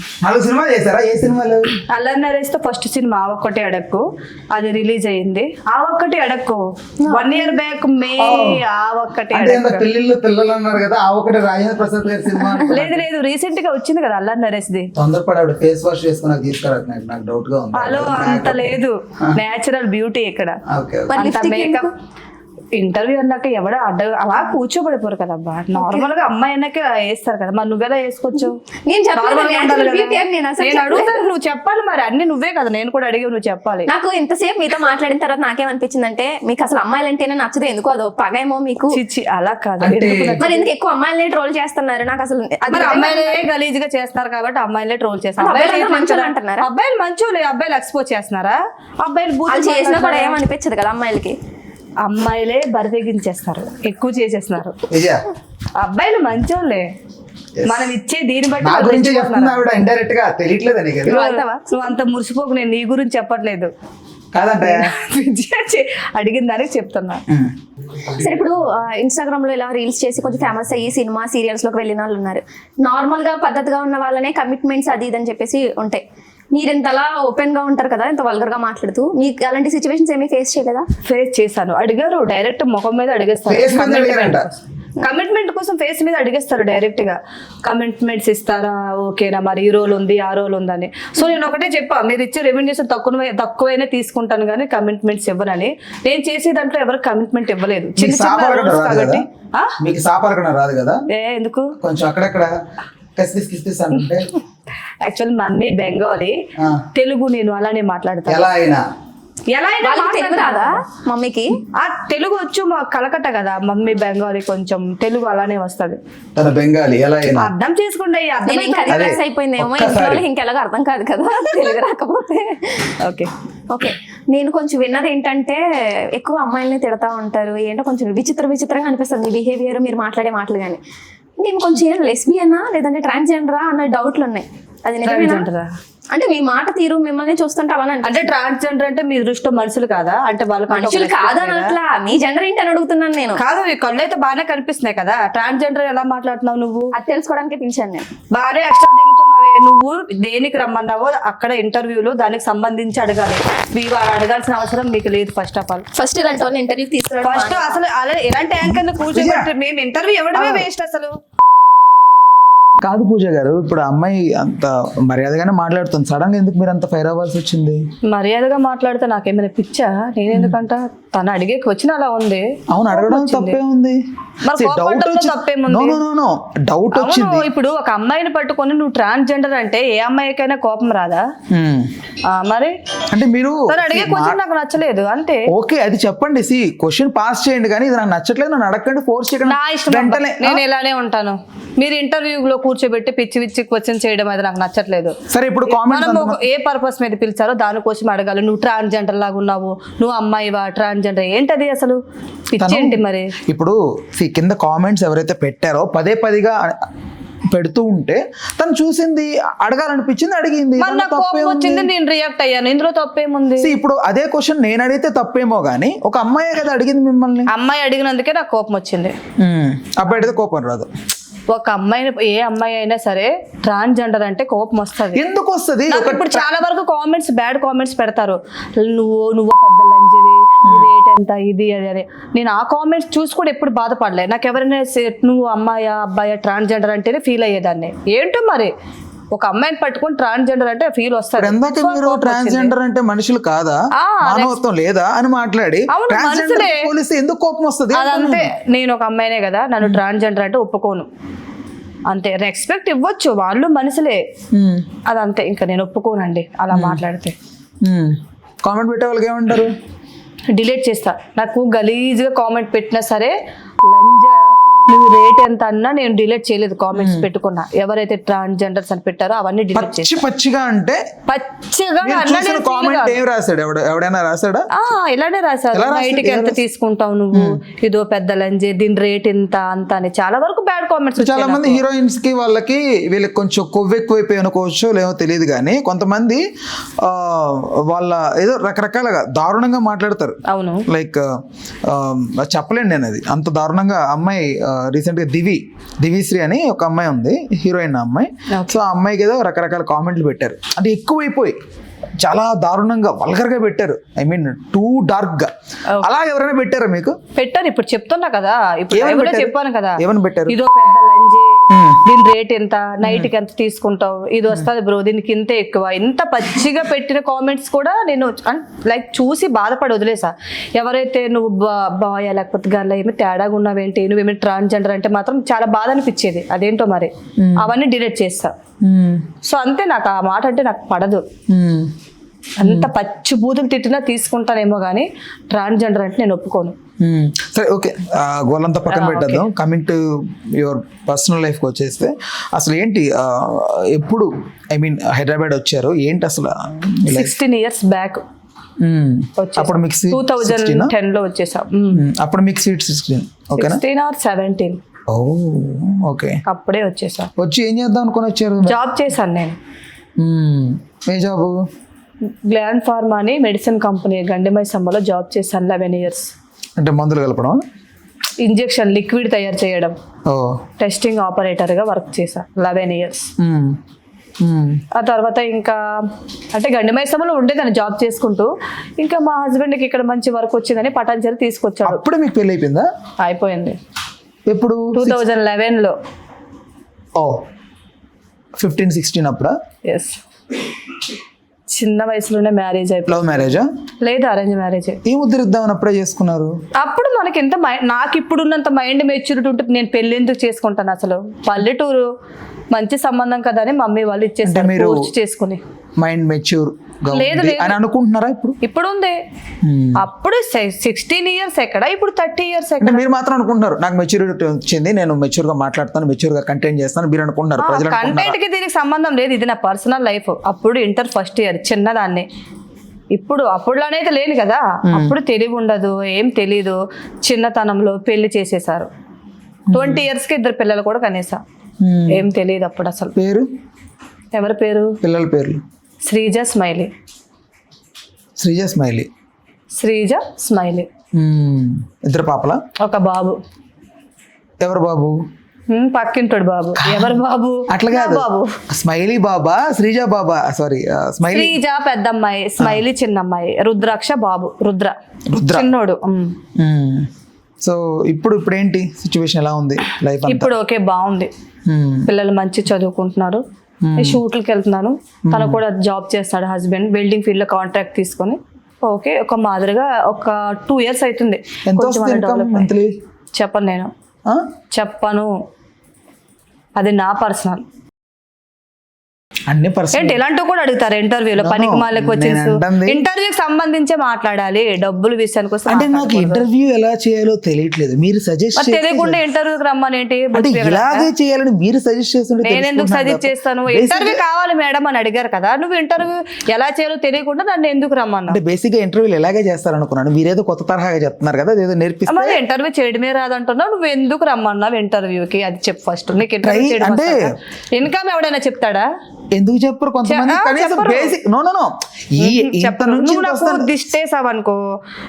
అల్లరి నరేష్ తో ఫస్ట్ సినిమా ఆ ఒక్కటి అడక్కు, అది రిలీజ్ అయ్యింది. ఆ ఒక్కటి అడక్కు 1 year బ్యాక్ మే. ఆ ఒక్కటి లేదు రీసెంట్ గా వచ్చింది కదా అల్లరి నరేష్ ది. హలో, అంత లేదు, నేచురల్ బ్యూటీ ఇక్కడ. మేకప్ ఇంటర్వ్యూ అన్నాక ఎవడ అలా కూర్చోబడిపోరు కదబ్బా. నార్మల్ గా అమ్మాయి అన్నాక వేస్తారు కదా, మరి నువ్వెలా వేసుకోవచ్చు? నేను చెప్పలేదు, Normal గా నేను ఉండాలి actual కదా. beauty అని నేను అసలు నేను చెప్పలేదు. అడుగుతాను, నువ్వు చెప్పాలి మరి. అన్ని నువ్వే కదా, నేను కూడా అడిగి నువ్వు చెప్పాలి. నాకు ఇంతసేపు మీతో మాట్లాడిన తర్వాత నాకేమనిపించిందంటే మీకు అసలు అమ్మాయిలంటేనే నచ్చదు, ఎందుకు అదో పగేమో మీకు. చిచ్చి అలా కాదు. అంటే- మరి ఎందుకు ఎక్కువ అమ్మాయిలనే ట్రోల్ చేస్తున్నారు? నాకు అసలు అది మరి అమ్మాయిలే గలీజ్ గా చేస్తారు కాబట్టి అమ్మాయిలే ట్రోల్ చేస్తారు. అబ్బాయిలు మంచోళ్ళు అంటున్నారా? అబ్బాయిలు మంచోళ్ళే, అబ్బాయిలు ఎక్స్పోజ్ చేస్తున్నారా? అబ్బాయిలు వాళ్ళు బూతులు చేసినా కూడా మాట్లాడుతున్నారా? ఏమనిపించదు కదా అమ్మాయిలకి. అమ్మాయిలే బరితెగించేస్తారు, ఎక్కువ చేసేస్తున్నారు. విజయ అబ్బాయిలు మంచోళ్ళే, మనం ఇచ్చే దీన్ని బట్టి నా వాళ్ళు గురించి రెచ్చిపోతున్నారు. చెప్తున్నా ఆవిడ ఇండైరెక్ట్ గా తెలియట్లేదు నీకు అది? నువ్వు అంత మురిసిపోకు, నేను నీ గురించి చెప్పట్లేదు. కాదంటే అడిగిన దానికి చెప్తున్నా. సరే, ఇప్పుడు ఇన్స్టాగ్రామ్ లో ఇలా రీల్స్ చేసి కొంచెం ఫేమస్ అయ్యి సినిమా సీరియల్స్ లోకి వెళ్ళిన వాళ్ళు ఉన్నారు. నార్మల్ గా పద్ధతిగా ఉన్న వాళ్ళనే కమిట్మెంట్స్ అది ఇది అని చెప్పేసి ఉంటాయి. మీరు ఇంతలా ఓపెన్ గా ఉంటారు కదా, ఇంత వల్గర్ గా మాట్లాడుతూ, మీకు అలాంటి సిచ్యువేషన్స్ ఏమీ ఫేస్ చేయలేదా? ఫేస్ చేశాను. అడిగారు డైరెక్ట్ ముఖం మీద అడిగేస్తారు. Face మీద అడిగారంట. కమిట్మెంట్ కోసం ఫేస్ మీద అడిగేస్తారు డైరెక్ట్ గా. కమిట్మెంట్స్ ఇస్తారా, ఓకేనా, మరి ఈ రోల్ ఉంది ఆ రోల్ ఉందని. సో నేను ఒకటే చెప్పా, మీరు ఇచ్చే రెమ్యూనరేషన్ తక్కువైనా తీసుకుంటాను కానీ కమిట్మెంట్స్ ఇవ్వనని. నేను చేసే దాంట్లో ఎవరికి కమిట్మెంట్ ఇవ్వలేదు. చిన్న మీకు చిన్న సాపలకడం roles రాదు కాబట్టి. కదా? మీకు సాపలకడం రాదు కదా? ఎందుకు? కొంచెం అక్కడక్కడ కిస్ అంటే యాక్చువల్ మమ్మీ బెంగాలీ, ఆ. తెలుగు నేను అలానే మాట్లాడతాను. ఎలా అయినా ఎలా అయినా వాళ్ళకి తెలుగు రాదా మమ్మీకి? ఆ తెలుగు వచ్చు, మా కలకట్ట కదా మమ్మీ బెంగాలీ, కొంచెం తెలుగు అలానే వస్తది. తన బెంగాలీ ఎలా అయినా అర్థం చేసుకుంటే నేను ఇంకా రిలాక్స్ అయిపోయిందేమో, ఇంట్లో వాళ్ళకి ఇంకెలాగో అర్థం కాదు కదా తెలుగు రాకపోతే. ఓకే. ఓకే, నేను కొంచెం విన్నది ఏంటంటే ఎక్కువ అమ్మాయిల్ని తిడతా ఉంటారు, ఏంటో కొంచెం విచిత్రంగా అనిపిస్తుంది మీ బిహేవియర్, మీరు మాట్లాడే మాటలు కానీ. నేను కొంచెం లెస్బియనా లేదంటే ట్రాన్స్జెండరా అన్న డౌట్లు ఉన్నాయి. అది నిజమేనా? Transgender ఆ? అంటే మీ మాట తీరు మిమ్మల్ని చూస్తుంటే అలానే అంటే ట్రాన్స్జెండర్ అంటే మీ దృష్టిలో మనుషులు కాదా? అంటే వాళ్ళకి మనుషులు కాదని అట్లా, మీ జెండర్ ఏంటి అని అడుగుతున్నాను నేను. కాదు, ఈ కళ్ళు అయితే బాగానే కనిపిస్తున్నాయి కదా. ట్రాన్స్జెండర్ ఎలా మాట్లాడుతున్నావు నువ్వు? అది తెలుసుకోవడానికి పిలిచాను నేను. బాగానే ఎక్స్ట్రా దిగుతున్నావే. నువ్వు దేనికి రమ్మన్నావో అక్కడ ఇంటర్వ్యూలో దానికి సంబంధించి అడగాలి. మీరు అడగాల్సిన అవసరం మీకు లేదు. ఫస్ట్ ఆఫ్ ఆల్ ఫస్ట్ ఇలాంటి వాళ్ళని ఇంటర్వ్యూ తీసుకురావడం ఫస్ట్ అసలు అలా ఎలాంటి యాంకర్ కూర్చోబెట్టి మేము ఇంటర్వ్యూ ఇవ్వడమే వేస్ట్ అసలు. కాదు పూజ గారు, ఇప్పుడు అమ్మాయి అంత మర్యాదగానే మాట్లాడుతుంది, సడన్ గా ఎందుకు మీరు అంత ఫైర్ అవ్వాల్సి వచ్చింది? మర్యాదగా మాట్లాడితే నాకేమైనా పిచ్చా? నేనెందుకంట, తను అడిగే క్వశ్చన్ అలా ఉంది. అవును, అడగడం తప్పే ఉంది. మరి కోపపడడంలో తప్పేముంది? డౌట్ అవును, వచ్చింది. ఇప్పుడు ఒక అమ్మాయిని పట్టుకొని నువ్వు ట్రాన్స్జెండర్ అంటే ఏ అమ్మాయికైనా కోపం రాదా? హ్మ్. మరి అంటే మీరు తను అడిగే క్వశ్చన్ నాకు నచ్చలేదు అంతే. ఓకే, అది చెప్పండి. క్వశ్చన్ పాస్ చేయండి, కానీ ఇది నాకు నచ్చట్లేదు, నన్ను అడగండి, ఫోర్స్ చేయకండి. నా ఇష్టం అబ్బా. వెంటనే నేను ఇలానే ఉంటాను. మీరు ఇంటర్వ్యూలో కూర్చోబెట్టి పిచ్చి పిచ్చి క్వశ్చన్ చేయడం అది నాకు నచ్చట్లేదు. సరే, ఇప్పుడు మనం ఏ పర్పస్ మీద పిలిచారో దానికోసం అడగాలి. నువ్వు ట్రాన్స్జెండర్ లాగా ఉన్నావు, నువ్వు అమ్మాయివా, ట్రాన్స్జెండర్ ఏంటది అసలు? పిచ్చి ఏంటి మరి? ఇప్పుడు కింద కామెంట్స్ ఎవరైతే పెట్టారో పదేగా పెడుతూ ఉంటే తను చూసింది, అడగాలనిపించింది, అడిగింది. మరి నాకు కోపం వచ్చింది, నేను రియాక్ట్ అయ్యాను. ఇందులో తప్పేముంది? ఇప్పుడు అదే క్వశ్చన్ నేను అడిగితే తప్పేమో గానీ ఒక అమ్మాయే కదా అడిగింది మిమ్మల్ని. అమ్మాయి అడిగినందుకే నాకు కోపం వచ్చింది. అబ్బాయి అడిగితే కోపం రాదు. ఒక అమ్మాయిని, ఏ అమ్మాయి అయినా సరే ట్రాన్స్జెండర్ అంటే కోపం వస్తుంది. ఎందుకు వస్తుంది? ఇప్పుడు చాలా వరకు కామెంట్స్, బ్యాడ్ కామెంట్స్ పెడతారు. నువ్వు పెద్ద లంజవి, రేట్ ఎంత, ఇది అది అని. నేను ఆ కామెంట్స్ చూసి కూడా ఎప్పుడు బాధపడలే. నాకు ఎవరైనా నువ్వు అమ్మాయా అబ్బాయా ట్రాన్స్జెండర్ అంటేనే ఫీల్ అయ్యేదాన్ని. ఏంటో మరి ఒక అమ్మాయిని పట్టుకొని ట్రాన్స్జెండర్ అంటే ఫీల్ వస్తారు. ఎందుకు మీరు ట్రాన్స్జెండర్ అంటే మనుషులు కాదా, మానవత్వం లేదా అని మాట్లాడి పోలిస్తే ఎందుకు కోపం వస్తుంది? అదంతే. నేను ఒక అమ్మాయినే కదా, నన్ను ట్రాన్స్జెండర్ అంటే ఒప్పుకోను అంతే. రెస్పెక్ట్ ఇవ్వచ్చు, వాళ్ళు మనుషులే, అదంతే. ఇంకా నేను ఒప్పుకోనండి అలా మాట్లాడితే. కామెంట్ పెట్టే వాళ్ళకి ఏమంటారు? డిలీట్ చేస్తా. నాకు గలీజ్గా కామెంట్ పెట్టినా సరే, లంజా నువ్వు రేట్ ఎంత అన్నా నేను డిలీట్ చేయలేదు. కామెంట్స్ పెట్టుకున్నా, ఎవరైతే ట్రాన్స్జెండర్స్ అని పెట్టారో అవన్నీ డిలీట్ చేసి. పచ్చిగా అంటే పచ్చిగా కామెంట్ ఏం రాశాడు? ఎవడైనా రాశాడా? ఇలానే రాశారు. బయటికి ఎంత తీసుకుంటావు నువ్వు, ఇదో పెద్ద లంజే, దీని రేట్ ఇంత అంత అని చాలా వరకు బ్యాడ్ కామెంట్స్. చాలా మంది హీరోయిన్స్ కి వీళ్ళకి కొంచెం కొవ్వు ఎక్కువైపోయి అనుకోవచ్చు, లేవో తెలియదు కానీ కొంతమంది వాళ్ళ ఏదో రకరకాలుగా దారుణంగా మాట్లాడతారు. అవును, లైక్ చెప్పలేండి నేను, అది అంత దారుణంగా. అమ్మాయి రీసెంట్ గా దివిశ్రీ అని ఒక అమ్మాయి ఉంది, హీరోయిన్ అమ్మాయి. సో ఆ అమ్మాయికి ఏదో రకరకాల కామెంట్లు పెట్టారు, అంటే ఎక్కువైపోయి చాలా దారుణంగా వల్గర్ గా పెట్టారు. ఐ మీన్ టూ డార్క్ గా. అలా ఎవరైనా పెట్టారా మీకు? పెట్టారు. ఇప్పుడు చెప్తున్నా కదా, ఇప్పుడు చెప్పాను కదా, ఏమని పెట్టారు? ఇదో పెద్ద లంజే, దీని రేట్ ఎంత, నైట్ కి ఎంత తీసుకుంటావు, ఇది వస్తుంది బ్రో దీనికి ఇంత ఎక్కువ, ఇంత పచ్చిగా పెట్టిన కామెంట్స్ కూడా నేను లైక్ చూసి బాధపడి వదిలేసా. ఎవరైతే నువ్వు బాయ్ లేకపోతే గర్ల్ ఏమి తేడాగా ఉన్నావేంటి, నువ్వేమి ట్రాన్స్జెండర్ అంటే మాత్రం చాలా బాధ అనిపించేది. అదేంటో మరి అవన్నీ డిలీట్ చేస్తా. సో అంతే, నాకు ఆ మాట అంటే నాకు పడదు. అంత పచ్చి బూతులు తిట్టినా తీసుకుంటానేమో కానీ ట్రాన్స్జెండర్ అంటే నేను ఒప్పుకోను. సరే ఓకే, గోలంతా పక్కన పెట్టేద్దాం. కమింగ్ టు యువర్ పర్సనల్ లైఫ్కి వచ్చేస్తే అసలు ఏంటి, ఎప్పుడు ఐ మీన్ హైదరాబాద్ వచ్చారు ఏంటి అసలు? 16 years బ్యాక్ అప్పుడు మీకు 2010 లో వచ్చేసాం. అప్పుడు మీకు 16 ఓకేనా? 16 or 17. ఓ ఓకే, అప్పుడే వచ్చేసా. వచ్చి ఏం చేద్దాం అనుకుని వచ్చారు? జాబ్ చేశాను నేను. ఏ జాబు? గ్లాండ్ ఫార్మా అని మెడిసిన్ కంపెనీ గండిమైసమ్మలో జాబ్ చేశాను 11 years. అంటే మందులు కలపడం, ఇంజెక్షన్ లిక్విడ్ తయారు చేయడం, ఓ టెస్టింగ్ ఆపరేటర్ గా వర్క్ చేశా 11 years. ఆ తర్వాత ఇంకా అంటే గండిమైసమ్మలో ఉండేదాన్ని జాబ్ చేసుకుంటూ, ఇంకా మా హస్బెండ్కి ఇక్కడ మంచి వర్క్ వచ్చిందని పటాన్చెరు తీసుకొచ్చాడు. అప్పుడే మీకు పెళ్ళి అయిపోయిందా? అయిపోయింది ఎప్పుడు? 2011 లో. ఓ 15-16 అప్పుడా? ఎస్, చిన్న వయసులోనే మ్యారేజ్ అయిపోయింది. లవ్ మ్యారేజా? లేదు, అరేంజ్ మ్యారేజ్. ఏం ఉద్ధరిద్దామని అప్పుడే చేసుకున్నారు? అప్పుడు మనకి ఎంత నాకు ఇప్పుడున్నంత మైండ్ మెచ్యూరిటీ ఉంటే నేను పెళ్లి ఎందుకు చేసుకుంటాను అసలు? పల్లెటూరు మంచి సంబంధం కదా అని మమ్మీ వాళ్ళు ఇచ్చేసారు మీరు పోస్ట్ చేసుకుని. మైండ్ మెచ్యూర్ లేదు అని అనుకుంటున్నారా ఇప్పుడు? ఇప్పుడు ఉంది. అప్పుడు 16 years ఎక్కడ, ఇప్పుడు 30 years అంటే ఎక్కడ? మీరు మాత్రం అనుకుంటున్నారు నాకు మెచ్యూరిటీ వచ్చింది, నేను మెచ్యూర్ గా మాట్లాడతాను, మెచ్యూర్ గా కంటెంట్ చేస్తాను మీరు అనుకుంటున్నారు. ప్రజలు కంటెంట్ కి దీనికి సంబంధం లేదు, ఇది నా పర్సనల్ లైఫ్. అప్పుడు ఇంటర్ ఫస్ట్ ఇయర్ చిన్నదాన్ని. ఇప్పుడు అప్పుడులోనైతే లేను కదా, అప్పుడు తెలివి ఉండదు, ఏం తెలీదు. చిన్నతనంలో పెళ్లి చేసేసారు. 20 years కి 2 పిల్లలు కూడా కనీసా. ఏం తెలియదు అప్పుడు అసలు. పేరు? ఎవరి పేరు? పిల్లల పేర్లు? Sreeja smiley. Sreeja smiley. Sreeja smiley. 2 పాపలా? ఒక బాబు. ఎవరు బాబు? పక్కింటోడు బాబు. ఎవరు బాబు? అట్లా కాదు, బాబు స్మైలీ బాబా శ్రీజ బాబా? Sorry, Smiley. శ్రీజ పెద్ద అమ్మాయి, స్మైలీ చిన్న అమ్మాయి, రుద్రాక్ష బాబు. రుద్ర చిన్నోడు. సో ఇప్పుడు ఏంటి సిచ్యువేషన్, ఎలా ఉంది లైఫ్? ఇప్పుడు ఓకే, బాగుంది. పిల్లలు మంచి చదువుకుంటున్నారు. షూట్లకి వెళ్తున్నాను. తను కూడా జాబ్ చేస్తాడు హస్బెండ్, వెల్డింగ్ ఫీల్డ్ లో కాంట్రాక్ట్ తీసుకొని. ఓకే, ఒక మాదిరిగా ఒక 2 years అవుతుంది. ఎంత వస్తుంది ఇన్కమ్ మంత్లీ? చెప్పను, నేను చెప్పను, అది నా పర్సనల్. అన్ని పర్సనల్ ఏంటి ఇలాంటివి కూడా అడుగుతారు ఇంటర్వ్యూలో? పనికి మాలకు వచ్చేసి ఇంటర్వ్యూకి సంబంధించే మాట్లాడాలి, డబ్బులు విషయానికి వస్తే. అంటే నాకు ఇంటర్వ్యూ ఎలా చేయాలో తెలియట్లేదు, మీరు సజెస్ట్ తెలియకుండా ఇంటర్వ్యూకి రమ్మని ఏంటి? ఇలాగే చేయాలని మీరు సజెస్ట్ చేస్తుంటే నేను ఎందుకు సజెస్ట్ చేస్తాను? ఇంటర్వ్యూ కావాలి మేడం అని అడిగారు కదా, నువ్వు ఇంటర్వ్యూ ఎలా చేయాలో తెలియకుండా నన్ను ఎందుకు రమ్మన్నా? అంటే బేసిక్ గా ఇంటర్వ్యూలు ఎలాగే చేస్తారనుకున్నాను, మీరేదో కొత్త తరహాగా చెప్తున్నారు కదా, అదేదో నేర్పిస్తే. మరి ఇంటర్వ్యూ చేయడమే రాదంటున్నావు, నువ్వు ఎందుకు రమ్మన్నావు ఇంటర్వ్యూకి? అది చెప్పు ఫస్ట్. నీకు ఇంటర్వ్యూ చేయడం అంటే ఇన్కమ్ ఎవడైనా చెప్తాడా? ఎందుకు చెప్పరు కొంతమంది? కనీసం బేసిక్ నో నువ్వు నాకు దిష్టేసావనుకో,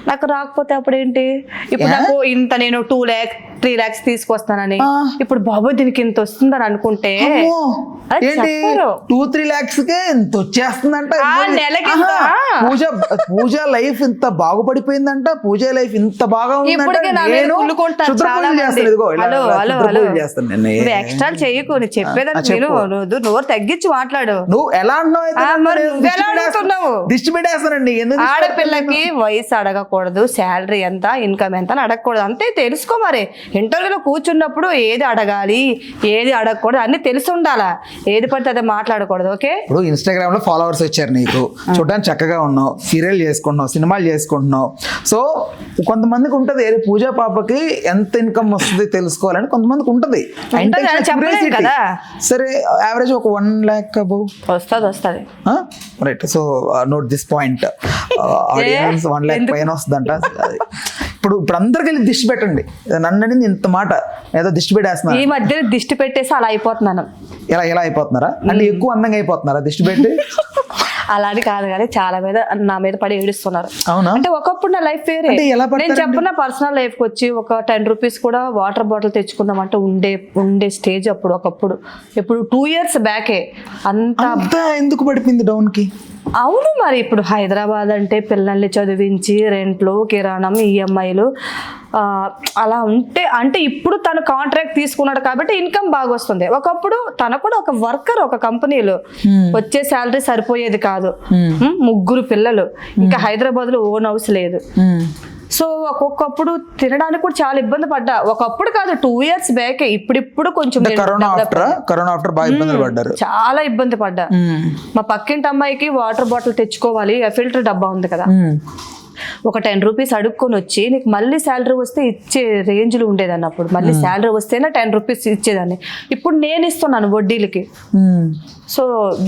నాకు రాకపోతే అప్పుడు ఏంటి? ఇప్పుడు నాకు ఇంత నేను 2 lakhs 3 lakhs తీసుకొస్తానని, ఇప్పుడు బాబు దీనికి ఇంత వస్తుందని అనుకుంటే 2-3 lakhs కే ఇంత వచ్చేస్తుందంట. పూజ లైఫ్ ఇంత బాగుపడిపోయిందంట, పూజ లైఫ్ ఇంత బాగా ఎక్స్ట్రా చెయ్యకు, నేను చెప్పేదాన్ని నోరు తగ్గించి మాట్లాడు. నువ్వు ఎలా అంటున్నావు? దిష్టి పెట్టేస్తానండి. ఆడపిల్లకి వయసు అడగకూడదు, శాలరీ ఎంత, ఇన్కమ్ ఎంత అని అడగకూడదు, అంతే. తెలుసుకో మరి. ఇంటర్వ్యూలో కూర్చున్నప్పుడు ఏది అడగాలి, ఏది అడగకూడదు అన్ని తెలిసి ఉండాలా. ఏది పడితే అదే మాట్లాడకూడదు. ఓకే, ఇప్పుడు ఇన్స్టాగ్రామ్ లో ఫాలోవర్స్ వచ్చారు నీకు, చూడడానికి చక్కగా ఉన్నావు, సీరియల్ చేసుకుంటున్నావు, సినిమాలు చేసుకుంటున్నావు. సో కొంతమందికి ఉంటది పూజా పాపకి ఎంత ఇన్కమ్ వస్తుంది తెలుసుకోవాలని కొంతమందికి ఉంటది. కదా సరే, యావరేజ్ ఒక 1 lakh అబౌవ్ వస్తుంది. Right, so note this point. Audience 1 lakh పైన వస్తుందంట. ఇప్పుడు అందరికి వెళ్ళి దిష్టి పెట్టండి, నన్ను అనేది ఇంత మాట ఏదో దిష్టి పెట్టేస్తున్నా. ఈ మధ్య దిష్టి పెట్టేసి అలా అయిపోతున్నాను. ఎలా అయిపోతున్నారా? అంటే ఎక్కువ అందంగా అయిపోతున్నారా దిష్టి పెట్టి? అలాంటి కాదు కానీ చాలా మీద నా మీద పడి ఏడుస్తున్నారు. అవునా? అంటే ఒకప్పుడు నా లైఫ్ వేరే. నేను చెప్పిన పర్సనల్ లైఫ్ కి వచ్చి ఒక 10 rupees కూడా వాటర్ బాటిల్ తెచ్చుకుందాం అంటే ఉండే స్టేజ్ అప్పుడు. ఒకప్పుడు ఇప్పుడు 2 years బ్యాకే అంత ఎందుకు పడిపోయింది డౌన్ కి? అవును మరి ఇప్పుడు హైదరాబాద్ అంటే పిల్లల్ని చదివించి రెంట్లు, కిరాణం, ఈఎంఐలు అలా ఉంటే అంటే ఇప్పుడు తను కాంట్రాక్ట్ తీసుకున్నాడు కాబట్టి ఇన్కమ్ బాగా వస్తుంది. ఒకప్పుడు తన కూడా ఒక వర్కర్ ఒక కంపెనీలో వచ్చే శాలరీ సరిపోయేది కాదు. 3 పిల్లలు, ఇంకా హైదరాబాద్ లో ఓన్ హౌస్ లేదు. సో ఒక్కొక్కప్పుడు తినడానికి కూడా చాలా ఇబ్బంది పడ్డా. ఒకప్పుడు కాదు 2 years బ్యాక్. ఇప్పుడు కొంచెం కరోనా ఆఫ్టర్ బాగా ఇబ్బందులు పడ్డారు. చాలా ఇబ్బంది పడ్డా. మా పక్కింటి అమ్మాయికి వాటర్ బాటిల్ తెచ్చుకోవాలి, ఫిల్టర్ డబ్బా ఉంది కదా, ఒక 10 రూపీస్ అడుక్కొని వచ్చి నీకు మళ్ళీ శాలరీ వస్తే ఇచ్చే రేంజ్లో ఉండేదాన్ని. అప్పుడు మళ్ళీ శాలరీ వస్తేనే 10 రూపీస్ ఇచ్చేదాన్ని. ఇప్పుడు నేను ఇస్తున్నాను వడ్డీలకి. సో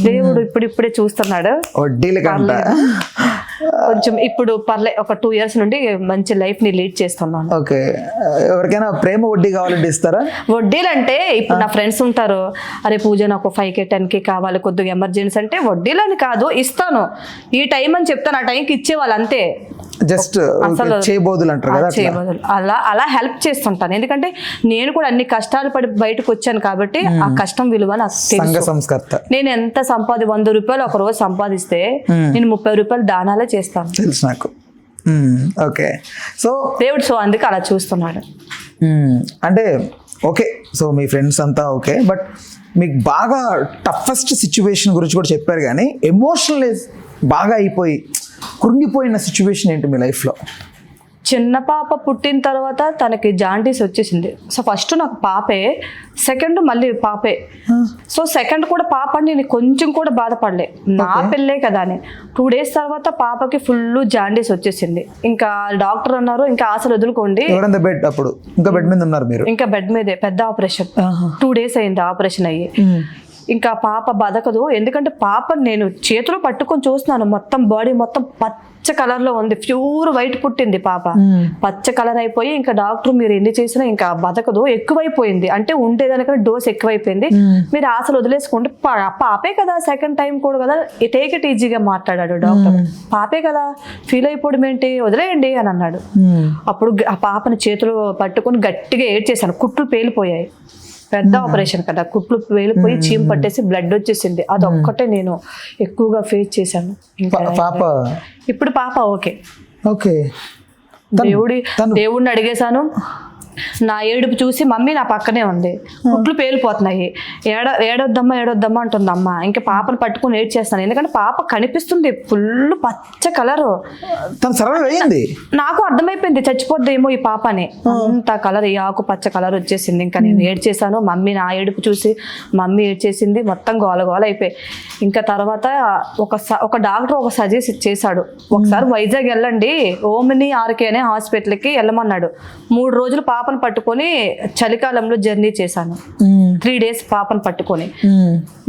దేవుడు ఇప్పుడిప్పుడే చూస్తున్నాడు. కొంచెం ఇప్పుడు ఒక 2 years నుండి మంచి లైఫ్ ని లీడ్ చేస్తున్నాను. ఓకే, ఎవరికైనా ప్రేమ వడ్డీ కావాలంటే ఇస్తారా? వడ్డీలు అంటే ఇప్పుడు నా ఫ్రెండ్స్ ఉంటారు, అరే పూజ నాకు 5K 10K కావాలి కొద్దిగా ఎమర్జెన్సీ అంటే, వడ్డీలు అని కాదు ఇస్తాను, ఈ టైం అని చెప్తాను, ఆ టైంకి ఇచ్చేవాళ్ళు అంతే. జస్ట్ చేయబోదులు అంటారు కదా, చేయబోదులు అలా హెల్ప్ చేస్తుంటాను. ఎందుకంటే నేను కూడా అన్ని కష్టాలు పడి బయటకు వచ్చాను కాబట్టి ఆ కష్టం విలువ నాకు తెలుసు. నేను ఎంత 100 రూపాయలు ఒక రోజు సంపాదిస్తే నేను 30 రూపాయలు దానాలే చేస్తాను, తెలుసు నాకు. ఓకే, సో దేవుడు సో అందుకే అలా చూస్తున్నాడు. అంటే ఓకే, సో మీ ఫ్రెండ్స్ అంతా ఓకే, బట్ మీకు బాగా టఫెస్ట్ సిచ్యువేషన్ గురించి కూడా చెప్పారు, కానీ ఎమోషనల్ బాగా అయిపోయి కృంగిపోయిన సిచ్యువేషన్ ఏంటి మీ లైఫ్లో? చిన్న పాప పుట్టిన తర్వాత తనకి జాండీస్ వచ్చేసింది. సో ఫస్ట్ నాకు పాపే, సెకండ్ మళ్ళీ పాపే. సో సెకండ్ కూడా పాప నేను కొంచెం కూడా బాధపడలే, నా పిల్లే కదా అని. 2 days తర్వాత పాపకి ఫుల్ జాండీస్ వచ్చేసింది. ఇంకా డాక్టర్ అన్నారు ఇంకా ఆశలు వదులుకోండి. బెడ్ అప్పుడు ఇంకా బెడ్ మీద ఉన్నారు మీరు? ఇంకా బెడ్ మీదే, పెద్ద ఆపరేషన్. 2 days అయింది ఆపరేషన్ అయ్యి. ఇంకా పాప బతకదు, ఎందుకంటే పాప నేను చేతిలో పట్టుకొని చూస్తున్నాను, మొత్తం బాడీ మొత్తం పచ్చ కలర్ లో ఉంది, ప్యూర్ వైట్ పుట్టింది పాప, పచ్చ కలర్ అయిపోయి ఇంకా డాక్టర్ మీరు ఎన్ని చేసినా ఇంకా బతకదు, ఎక్కువైపోయింది అంటే ఉండేదానికన్నా డోస్ ఎక్కువైపోయింది, మీరు ఆశలు వదిలేసుకుంటే పాపే కదా, సెకండ్ టైం కూడా కదా, టేక్ ఇట్ ఈజీగా మాట్లాడాడు డాక్టర్. పాపే కదా ఫీల్ అయిపోవడం ఏంటి, వదిలేయండి అని అన్నాడు. అప్పుడు ఆ పాపని చేతిలో పట్టుకొని గట్టిగా ఏడ్చేసాను, కుట్లు పేలిపోయాయి, పెద్ద ఆపరేషన్ కదా, కుట్లు వేలిపోయి చీమ పట్టేసి బ్లడ్ వచ్చేసింది. అదొక్కటే నేను ఎక్కువగా ఫేస్ చేశాను. ఇప్పుడు పాప ఓకే. దేవుడిని అడిగేశాను, నా ఏడుపు చూసి మమ్మీ నా పక్కనే ఉంది, కుట్లు పేలిపోతున్నాయి, ఏడొద్దమ్మా అంటుంది అమ్మ. ఇంకా పాపను పట్టుకుని ఏడ్చేస్తాను, ఎందుకంటే పాప కనిపిస్తుంది ఫుల్ పచ్చ కలరు. నాకు అర్థమైపోయింది చచ్చిపోద్దేమో ఈ పాప అని, అంత కలర్, ఈ ఆకు పచ్చ కలర్ వచ్చేసింది. ఇంకా నేను ఏడ్చేసాను, మమ్మీ నా ఏడుపు చూసి మమ్మీ ఏడ్చేసింది, మొత్తం గోల అయిపోయి. ఇంకా తర్వాత ఒక డాక్టర్ ఒక సజెస్ట్ చేశాడు, ఒకసారి వైజాగ్ వెళ్ళండి, ఓమిని ఆర్కే అనే హాస్పిటల్కి వెళ్ళమన్నాడు. 3 రోజులు పాపను పట్టుకొని చలికాలంలో జర్నీ చేశాను, 3 days పాపను పట్టుకొని.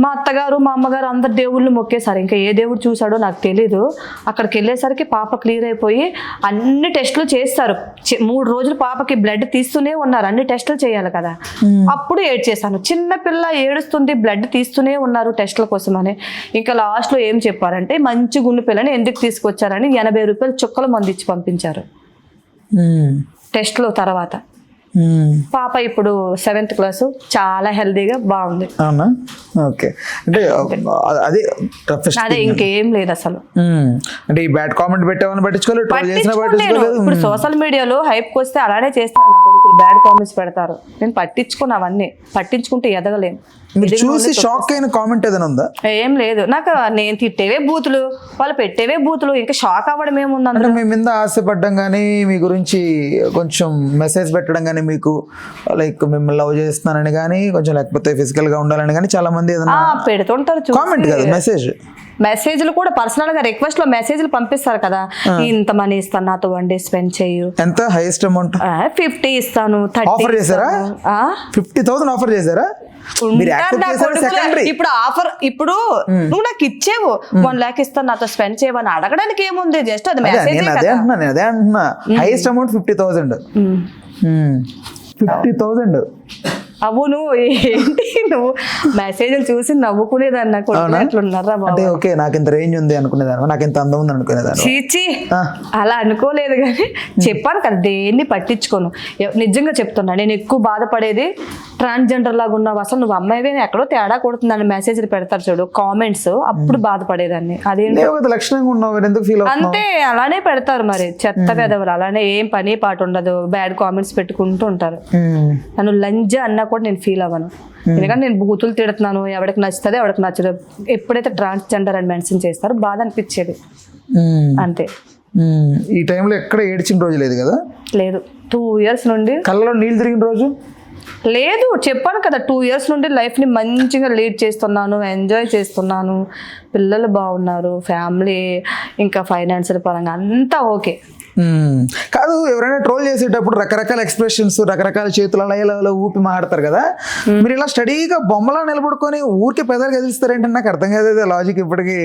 మా అత్తగారు మా అమ్మగారు అందరు దేవుళ్ళు మొక్కేశారు, ఇంకా ఏ దేవుడు చూసాడో నాకు తెలీదు. అక్కడికి వెళ్ళేసరికి పాప క్లియర్ అయిపోయి అన్ని టెస్టులు చేస్తారు. 3 రోజులు పాపకి బ్లడ్ తీస్తూనే ఉన్నారు, అన్ని టెస్టులు చేయాలి కదా. అప్పుడు ఏడ్చేశాను, చిన్న పిల్ల ఏడుస్తుంది, బ్లడ్ తీస్తూనే ఉన్నారు టెస్టుల కోసమని. ఇంకా లాస్ట్ లో ఏం చెప్పారంటే, మంచి గుండె పిల్లని ఎందుకు తీసుకొచ్చారని 80 రూపాయలు చుక్కల మందు ఇచ్చి పంపించారు టెస్ట్లో. తర్వాత పాప ఇప్పుడు 7th class, చాలా హెల్దీగా బాగుంది. అదే ఇంకేం లేదు అసలు. అంటే ఈ బ్యాడ్ కామెంట్ పెట్టేవాళ్ళని పట్టించుకోలేదు. ఇప్పుడు సోషల్ మీడియాలో హైప్కి వస్తే అలానే చేస్తారు, నా కొడుకులు బ్యాడ్ కామెంట్స్ పెడతారు. నేను పట్టించుకున్నా, అవన్నీ పట్టించుకుంటే ఎదగలేను. చూసి షాక్ అయిన కామెంట్ ఏదైనా ఉందా? ఏం లేదు, నాకు నేను తిట్టేవే బూతులు, వాళ్ళు పెట్టేవే బూతులు, ఇంకా షాక్ అవ్వడం ఏముంది? అంటే మీ మీద ఆశపడ్డం కానీ, మీ గురించి కొంచెం మెసేజ్ పెట్టడం కానీ, మీకు లైక్ మిమ్మల్ని లవ్ చేస్తున్నానని కానీ, కొంచెం లేకపోతే ఫిజికల్ గా ఉండాలని కానీ చాలా మంది ఏదైనా పెడుతుంటారు. కామెంట్ కాదు, మెసేజ్లు కూడా పర్సనల్ గా రిక్వెస్ట్ లో మెసేజ్లు పంపిస్తారు కదా, ఇంత మనీ ఇస్తాను నాతో 1 day స్పెండ్ చేయు. ఎంత హైయెస్ట్ అమౌంట్? 50 ఇస్తాను, 30 ఆఫర్ చేశారా? 50,000 ఆఫర్ చేశారా? ఇప్పుడు ఆఫర్, ఇప్పుడు నువ్వు నాకు ఇచ్చేవు 1 lakh ఇస్తాను నాతో స్పెండ్ చేయవని అడగడానికి ఏముంది, జస్ట్ అది మెసేజ్. అదే అంటున్నా హైయెస్ట్ అమౌంట్ 50,000. 50,000 అవును ఏంటి నువ్వు మెసేజ్లు చూసి నవ్వుకునేదాన్ని నాకు అట్లున్నారా బాబు. అంటే ఓకే నాకు ఇంత రేంజ్ ఉంది అనుకునేదాను, నాకు ఇంత అందం ఉంది అనుకునేదాను. చీచి అలా అనుకోలేదు కానీ చెప్పాను కదా దేన్ని పట్టించుకోను. నిజంగా చెప్తున్నా, నేను ఎక్కువ బాధపడేది ట్రాన్స్జెండర్ లాగా ఉన్నావు, అసలు నువ్వు అమ్మాయివే ఎక్కడో తేడా కొడుతుందని మెసేజ్లు పెడతారు చూడు కామెంట్స్, అప్పుడు బాధపడేదాన్ని. అదేంటి లక్షణంగా ఉన్నావు ఎందుకు ఫీల్ అంతే అలానే పెడతారు మరి చెత్త పెదవులు, అలానే ఏం పని పాట ఉండదు, బ్యాడ్ కామెంట్స్ పెట్టుకుంటూ ఉంటారు. నన్ను లంజ అన్నా కూడా నేను ఫీల్ అవ్వను, ఎందుకంటే నేను బూతులు తిడుతున్నాను, ఎవరికి నచ్చుతుంది ఎవరికి నచ్చదు. ఎప్పుడైతే ట్రాన్స్జెండర్ అని మెన్షన్ చేస్తారో బాధ అనిపించేది అంతే. ఈ టైంలో ఎక్కడ ఏడ్చిన రోజు లేదు కదా? లేదు 2 years నుండి కళ్ళలో నీళ్ళు తిరిగిన రోజు లేదు. చెప్పాను కదా 2 years నుండి లైఫ్ని మంచిగా లీడ్ చేస్తున్నాను, ఎంజాయ్ చేస్తున్నాను, పిల్లలు బాగున్నారు, ఫ్యామిలీ ఇంకా ఫైనాన్షియల్ పరంగా అంతా ఓకే. కాదు, ఎవరైనా ట్రోల్ చేసేటప్పుడు రకరకాల ఎక్స్ప్రెషన్స్, రకరకాల చేతులు అలా ఇలా ఊపి మాడతారు కదా, మీరు ఇలా స్టడీగా బొమ్మలా నిలబడుకొని ఊరికే పెదాలు కదిలిస్తారేంటి? నాకు అర్థం కాదు లాజిక్ ఇప్పటికి.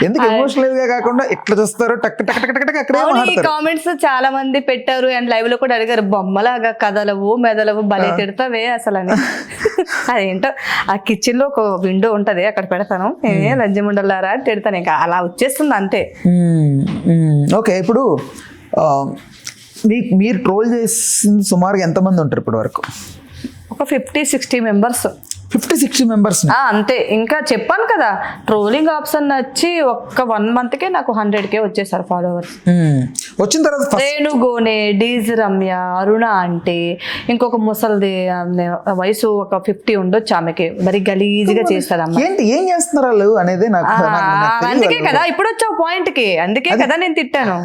ఎందుకు ఎమోషనల్ గా కాకుండా ఇట్లా చూస్తారు టక్ టక్ టక్ టక్ అక్కడే మాడతారు. కామెంట్స్ చాలా మంది పెట్టారు అండ్ లైవ్ లో కూడా అడిగారు, బొమ్మలాగా కదలవు మెదలవు భలే తిడతావే అసలు అని. అదేంటో ఆ కిచెన్ లో ఒక విండో ఉంటది, అక్కడ పెడతాను, నేనే లంజముండలారా అని తిడతాను, ఇంకా అలా వచ్చేస్తుంది అంతే. ఓకే, ఇప్పుడు మీరు ట్రోల్ చేసింది సుమారుగా ఎంతమంది ఉంటారు ఇప్పటి వరకు? ఒక 50-60 మెంబర్స్. 50-60 మెంబర్స్ అంతే. ఇంకా చెప్పాను కదా ట్రోలింగ్ ఆప్షన్ వచ్చి ఒక్క 1 monthకే నాకు 100K వచ్చేసారు ఫాలోవర్స్. వచ్చిన తర్వాత రేణు గోనే, డీజ్ రమ్య, అరుణ అంటే ఇంకొక ముసలిది వయసు ఒక 50 ఉండొచ్చు, ఆమెకి మరి గలీజ్గా చేస్తారు అమ్మ. ఏంటి ఏం చేస్తున్నారు వాళ్ళు అనేది నాకు అందుకే కదా ఇప్పుడు వచ్చావు పాయింట్ కి, అందుకే కదా నేను తిట్టాను.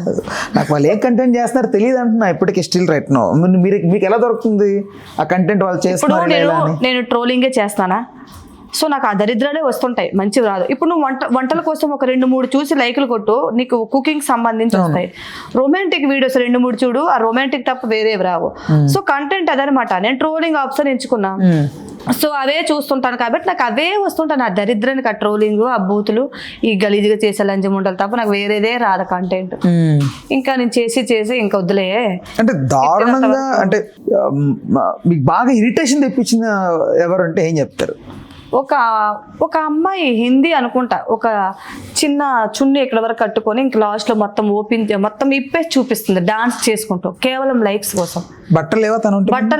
నాకు వాళ్ళు ఏ కంటెంట్ చేస్తున్నారో తెలియదు అంటున్నా ఇప్పటికీ స్టిల్ రైట్ నో. మీకు ఎలా దొరుకుతుంది ఆ కంటెంట్ వాళ్ళు చేస్తున్నారు? నేను ట్రోలింగే చేస్తానా, సో నాకు ఆ దరిద్రాలే వస్తుంటాయి, మంచివి రాదు. ఇప్పుడు నువ్వు వంటల కోసం ఒక 2-3 చూసి లైకులు కొట్టు, నీకు కుకింగ్ సంబంధించి వస్తాయి. రొమాంటిక్ వీడియోస్ 2-3 చూడు, ఆ రొమాంటిక్ తప్ప వేరేవి రావు. సో కంటెంట్ అదనమాట. నేను ట్రోలింగ్ ఆప్షన్ ఎంచుకున్నా, సో అవే చూస్తుంటాను కాబట్టి నాకు అవే వస్తుంటాను. ఆ దరిద్రానికి ఆ ట్రోలింగ్, ఆ బూతులు, ఈ గలీజ్గా చేసే లంజం ఉండాలి తప్ప నాకు వేరేదే రాదు కంటెంట్. ఇంకా నేను చేసి ఇంకా వద్దులే. అంటే దారుణంగా అంటే మీకు బాగా ఇరిటేషన్ తెప్పించిన ఎవరు అంటే ఏం చెప్తారు? ఒక అమ్మాయి హిందీ అనుకుంటా, ఒక చిన్న చున్నీ ఇక్కడ వరకు కట్టుకొని ఇంక లాస్ట్ లో మొత్తం ఇప్పేసి చూపిస్తుంది డాన్స్ చేసుకుంటూ, కేవలం లైక్స్ కోసం. బట్టలు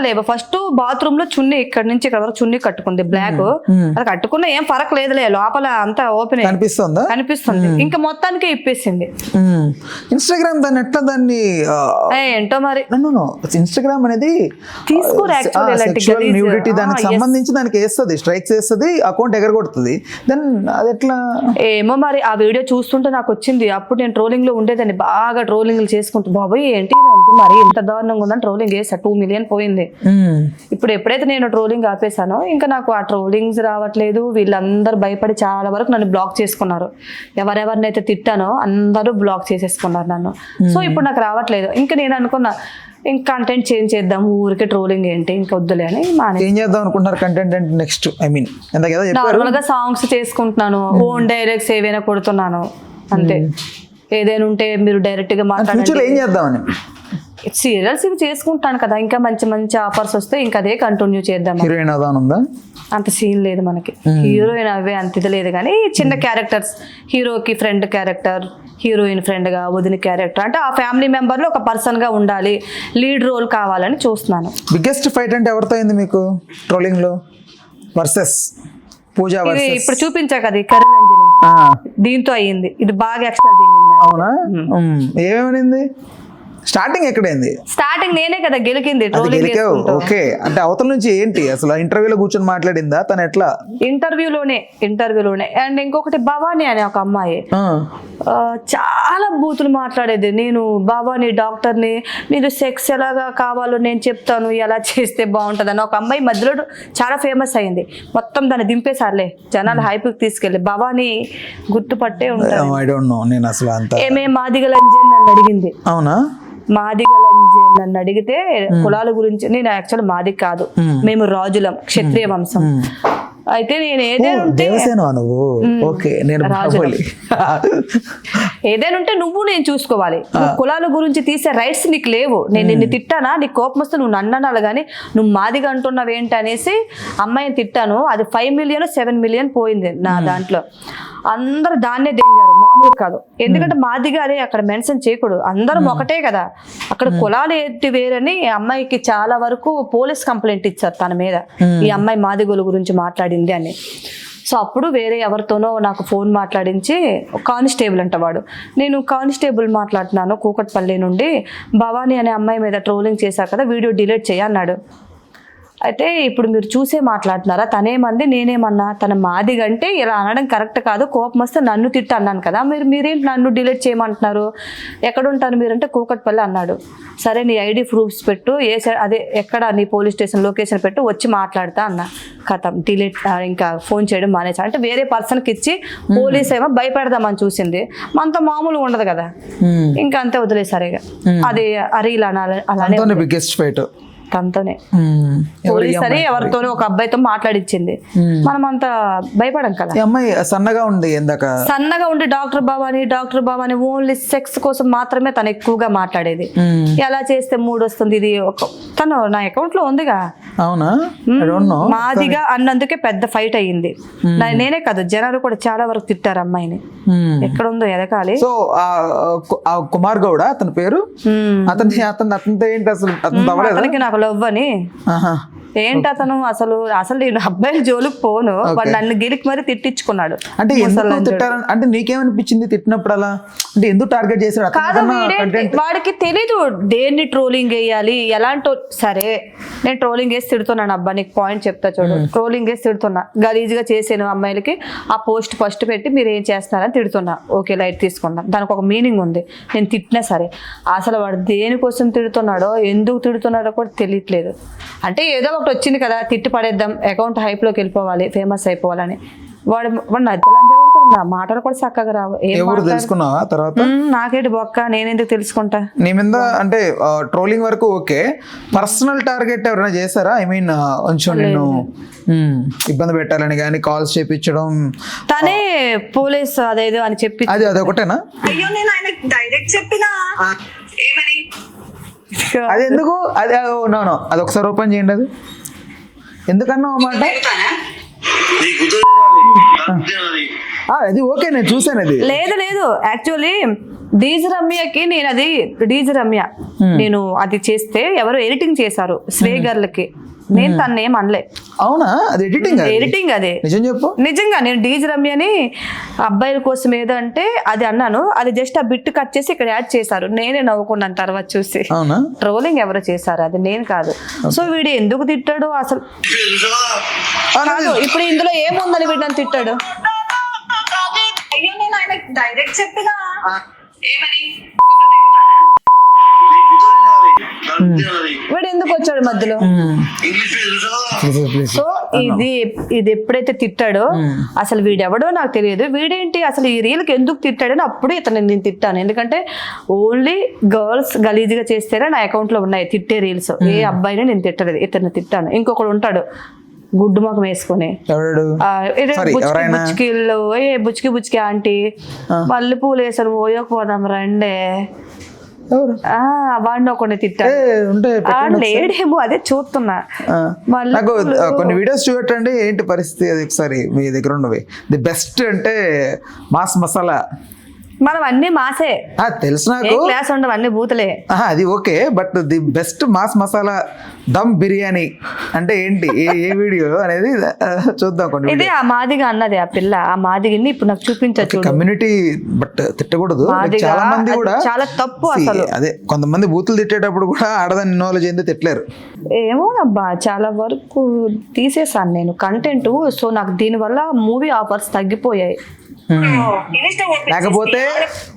లేవా? ఫస్ట్ బాత్రూమ్ లో చున్నీ ఇక్కడ నుంచి ఇక్కడ వరకు చున్నీ కట్టుకుంది బ్లాక్, అది కట్టుకున్నా ఏం ఫరక్ లేదులే, లోపల అంతా ఓపెన్ కనిపిస్తుంది, ఇంకా మొత్తానికి ఇప్పేసింది. ఇన్స్టాగ్రామ్ దాన్ని ఏంటో మరి ఇన్స్టాగ్రామ్ అనేది తీసుకోరు న్యూడిటీ దానికి సంబంధించి దానికి వేస్తుంది, స్ట్రైక్స్ వేస్తుంది, అకౌంట్ ఎగరగొడుతుంది. దెన్ అది ఎట్లా ఏమో మరి. ఆ వీడియో చూస్తుంటే నాకు వచ్చింది, అప్పుడు నేను ట్రోలింగ్ లో ఉండేదాన్ని, బాగా ట్రోలింగ్లు చేసుకుంటూ బాబోయ్ ఏంటి మరి ఇంత దారుణంగా ఉందని ట్రోలింగ్ చేసా, 2 million పోయింది. ఇప్పుడు ఎప్పుడైతే నేను ట్రోలింగ్ ఆపేసానో ఇంకా నాకు ఆ ట్రోలింగ్స్ రావట్లేదు. వీళ్ళందరూ భయపడి చాలా వరకు నన్ను బ్లాక్ చేసుకున్నారు, ఎవరెవరినైతే తిట్టానో అందరూ బ్లాక్ చేసేసుకున్నారు నన్ను. సో ఇప్పుడు నాకు రావట్లేదు. ఇంకా నేను అనుకున్నా ఇంకా కంటెంట్ చేంజ్ చేద్దాం, ఊరికే ట్రోలింగ్ ఏంటి ఇంకా వద్దులే అని ఏం చేద్దాం అనుకుంటున్నారు కంటెంట్ అంటే నెక్స్ట్ నార్మల్ గా సాంగ్స్ చేసుకుంటున్నాను, ఓన్ డైరెక్ట్స్ ఏవైనా కొడుతున్నాను అంతే. ఏదైనా ఉంటే మీరు డైరెక్ట్ గా మాట్లాడండి. ఏం చేద్దామని సీరియల్స్ ఇవి చేసుకుంటాను కదా, ఇంకా మంచి మంచి ఆఫర్స్ వస్తే ఇంకా అదే కంటిన్యూ చేద్దాం. హీరోయిన్ అవుదా? అంత సీన్ లేదు మనకి, హీరోయిన్ అవే అంత ఇది లేదు కానీ చిన్న క్యారెక్టర్స్, హీరోకి ఫ్రెండ్ క్యారెక్టర్, హీరోయిన్ ఫ్రెండ్ గా వదిన క్యారెక్టర్, అంటే ఆ ఫ్యామిలీ మెంబర్ లో ఒక పర్సన్ గా ఉండాలి, లీడ్ రోల్ కావాలని చూస్తున్నాను. బిగ్గెస్ట్ ఫైట్ అంటే ఎవరితో అయింది మీకు ట్రోలింగ్ లో? వర్సెస్ పూజా వర్సెస్ ఇప్పుడు చూపించా కదా కరణ్, దీంతో అయ్యింది. ఇది బాగా ఎక్స్ట్రా దిగింది. అవునా? ఏమేమైంది? స్టార్టింగ్ ఎక్కడైంది? స్టార్టింగ్ నేనే కదా గెలికింది. ఓకే, అంటే అవతల నుంచి ఏంటి అసలు ఇంటర్వ్యూలో కూర్చొని మాట్లాడిందా తను? ఎట్లా? ఇంటర్వ్యూలోనే. అండ్ ఇంకొకటి భవానీ అనే ఒక అమ్మాయి చాలా బూతులు మాట్లాడేది. నేను భవానీ డాక్టర్ని, మీరు సెక్స్ ఎలాగా కావాలో నేను చెప్తాను, ఎలా చేస్తే బాగుంటుంది అని ఒక అమ్మాయి మధ్యలో చాలా ఫేమస్ అయింది. మొత్తం దాన్ని దింపేసారులే జనాలు హైప్కి తీసుకెళ్ళి. భవానీ గుర్తుపట్టే ఉంటారు. ఏమే మాదిగ లంజన్ నన్ను అడిగింది. అవునా? మాదిగ లంజన్ నన్ను అడిగితే కులాల గురించి, నేను యాక్చువల్ మాది కాదు, మేము రాజులం, క్షత్రియ వంశం. అయితే నేను ఏదైనా ఉంటే దేవసేన నువ్వు ఓకే నేను రాజు. బాహుబలి. ఏదైనా ఉంటే నువ్వు నేను చూసుకోవాలి. నువ్వు కులాల గురించి తీసే రైట్స్ నీకు లేవు. నేను నిన్ను తిట్టానా, నీకు కోపం వస్తే నువ్వు నన్ను అనాలి కానీ నువ్వు మాదిగా అంటున్నావు ఏంటి అనేసి అమ్మాయిని తిట్టాను. అది 5 million 7 million పోయింది నా దాంట్లో. అందరు దాన్నే దెంగారు, మామూలు కాదు. ఎందుకంటే మాదిగా అదే అక్కడ మెన్షన్ చేయకూడదు, అందరం ఒకటే కదా. అక్కడ కులాలు ఏంటి వేరని అమ్మాయికి చాలా వరకు పోలీస్ కంప్లైంట్ ఇచ్చారు తన మీద, ఈ అమ్మాయి మాదిగోల గురించి మాట్లాడింది అని. సో అప్పుడు వేరే ఎవరితోనో నాకు ఫోన్ మాట్లాడించి, కానిస్టేబుల్ అంట వాడు, నేను కానిస్టేబుల్ మాట్లాడుతున్నాను కూకట్పల్లి నుండి, భవానీ అనే అమ్మాయి మీద ట్రోలింగ్ చేశారు కదా, వీడియో డిలీట్ చేయ అన్నాడు. అయితే ఇప్పుడు మీరు చూసే మాట్లాడుతున్నారా, తనేమంది నేనేమన్నా, తన మాదిగంటే ఇలా అనడం కరెక్ట్ కాదు, కోపం వస్తే నన్ను తిట్టు అన్నాను కదా, మీరేంటి నన్ను డిలీట్ చేయమంటున్నారు, ఎక్కడుంటారు మీరంటే కూకట్పల్లి అన్నాడు. సరే నీ ఐడి ప్రూఫ్స్ పెట్టు, ఏ సైడ్ అదే ఎక్కడ నీ పోలీస్ స్టేషన్ లొకేషన్ పెట్టు, వచ్చి మాట్లాడతా అన్న. కథం డిలీట్, ఇంకా ఫోన్ చేయడం మానేసా. అంటే వేరే పర్సన్కి ఇచ్చి పోలీస్ ఏమో భయపెడదామని చూసింది, మనతో మామూలుగా ఉండదు కదా, ఇంకా అంతే వదిలేసారు. ఇక అది అరీల్ అలానే బిగ్గెస్ట్ ఫైట్ తనతోనే పోలీస్ అని ఎవరితోనో ఒక అబ్బాయితో మాట్లాడిచ్చింది. మనం అంత భయపడం కదా. ఈ అమ్మాయి సన్నగా ఉంది, ఎందాక సన్నగా ఉండి డాక్టర్ బాబాని ఓన్లీ సెక్స్ కోసం మాత్రమే తను ఎక్కువగా మాట్లాడేది. ఎలా చేస్తే మూడు వస్తుంది, ఇది తను నా అకౌంట్ లో ఉందిగా. అవునా? మాదిగా అన్నందుకే పెద్ద ఫైట్ అయ్యింది. నేనే కాదు, జనాలు కూడా చాలా వరకు తిట్టారు అమ్మాయిని. ఎక్కడ ఉందో ఎదకాలి. సో ఆ కుమార్ గౌడ అతని పేరు, అతనితో ఏంటి అసలు అతనికి నాకు లవ్ అని. ఏంటి అతను అసలు నేను అబ్బాయిల జోలికి పోను, వాడు నన్ను గిరికి మరి తిట్టించుకున్నాడు. అంటే అంటే నీకేమనిపించింది తిట్టినప్పుడు అలా? అంటే ఎందుకు టార్గెట్ చేశాడు? కాదు, వాడికి తెలీదు దేన్ని ట్రోలింగ్ వేయాలి, ఎలాంటి. సరే నేను ట్రోలింగ్ వేసి తిడుతున్నాను అబ్బా, నీకు పాయింట్ చెప్తా చూడు. ట్రోలింగ్ వేసి తిడుతున్నా, గలీజ్గా చేసాను అమ్మాయిలకి, ఆ పోస్ట్ ఫస్ట్ పెట్టి మీరు ఏం చేస్తున్నారని తిడుతున్నా, ఓకే లైట్ తీసుకున్నా, దానికి ఒక మీనింగ్ ఉంది. నేను తిట్టినా సరే, అసలు వాడు దేనికోసం తిడుతున్నాడో ఎందుకు తిడుతున్నాడో కూడా తెలియట్లేదు. అంటే ఏదో ఒకటి వచ్చింది కదా, తిట్టి పడేద్దాం, అకౌంట్ హైప్లోకి వెళ్ళిపోవాలి, ఫేమస్ అయిపోవాలని. వాడు నా మాటలు కూడా చక్కగా రావు. తెలుసుకున్నావా తర్వాత? నాకేంటి బొక్క, నేనెందుకు తెలుసుకుంటా. నీ మీద అంటే ట్రోలింగ్ వరకు ఓకే, పర్సనల్ టార్గెట్ ఎవరైనా చేశారా? ఐ మీన్ కొంచెం నేను ఇబ్బంది పెట్టాలని కానీ కాల్స్ చేపించడం, తనే పోలీస్ అదేదో అని చెప్పి అదొకటేనా? అయ్యో నేను ఆయన డైరెక్ట్ చెప్పినా ఏమని, అది ఎందుకు? అది నో అది ఒకసారి ఓపెన్ చేయండి. అది ఎందుకన్నా మాట అది ఓకే, నేను చూసాను. అది లేదు యాక్చువల్లీ డీజీ రమ్యకి నేను అది చేస్తే ఎవరు ఎడిటింగ్ చేశారు శ్రేగర్లకి, నేను తను ఏం అనలే. అవునా? అది ఎడిటింగ్ అదే నిజం చెప్పు. నిజంగా నేను డీజీ రమ్యని అబ్బాయిల కోసం ఏదో అంటే అది అన్నాను, అది జస్ట్ ఆ బిట్ కట్ చేసి ఇక్కడ యాడ్ చేశారు. నేనే నవ్వుకున్నాను తర్వాత చూసి. అవునా? ట్రోలింగ్ ఎవరు చేశారు, అది నేను కాదు. సో వీడు ఎందుకు తిట్టాడు అసలు? ఇప్పుడు ఇందులో ఏముందని వీడు నన్ను తిట్టాడు? అయ్యో నేను ఆయన డైరెక్ట్ చెప్పినా ఏమని, వీడు ఎందుకు వచ్చాడు మధ్యలో? సో ఇది ఎప్పుడైతే తిట్టాడో అసలు వీడెవడో నాకు తెలియదు. వీడేంటి అసలు ఈ రీల్కి ఎందుకు తిట్టాడని అప్పుడు ఇతను నేను తిట్టాను. ఎందుకంటే ఓన్లీ గర్ల్స్ గలీజ్గా చేస్తేనే నా అకౌంట్ లో ఉన్నాయి తిట్టే రీల్స్. ఏ అబ్బాయిని నేను తిట్టలేదు, ఇతను తిట్టాను. ఇంకొకడు ఉంటాడు గుడ్డు మొఖం వేసుకుని, బుచ్కి ఆంటీ మళ్ళీ పూలు వేసారు, పోయకపోదాం రండే, వాడిని ఒకటి తిట్టాడు. లేడేమో అదే చూస్తున్నా. నాకు కొన్ని వీడియోస్ చూపెట్టండి, ఏంటి పరిస్థితి అది ఒకసారి మీ దగ్గర ఉన్నవి. ది బెస్ట్ అంటే మాస్ మసాలా, మనం అన్ని మాసే తెలుసు నాకు, క్లాస్ ఉండవు అన్ని బూతులే. అది okay, but the best mass masala dum biryani అంటే ఏంటి, ఏ వీడియో అనేది చూద్దాం. కొన్ని ఇది ఆ మాదిగా అన్నది ఆ పిల్ల, ఆ మాదిగిని ఇప్పుడు నాకు చూపించచ్చు. కమ్యూనిటీ బట్ తిట్టకూడదు, చాలా మంది కూడా చాలా తప్పు అసలు. అదే కొంతమంది బూతులు తిట్టేటప్పుడు కూడా ఆడదాన్ని ఇన్వాల్వ్ చేయండి తిట్టలేరు. ఏమో అబ్బా, చాలా వరకు తీసేసాను నేను కంటెంట్. సో నాకు దీనివల్ల మూవీ ఆఫర్స్ తగ్గిపోయాయి. లేకపోతే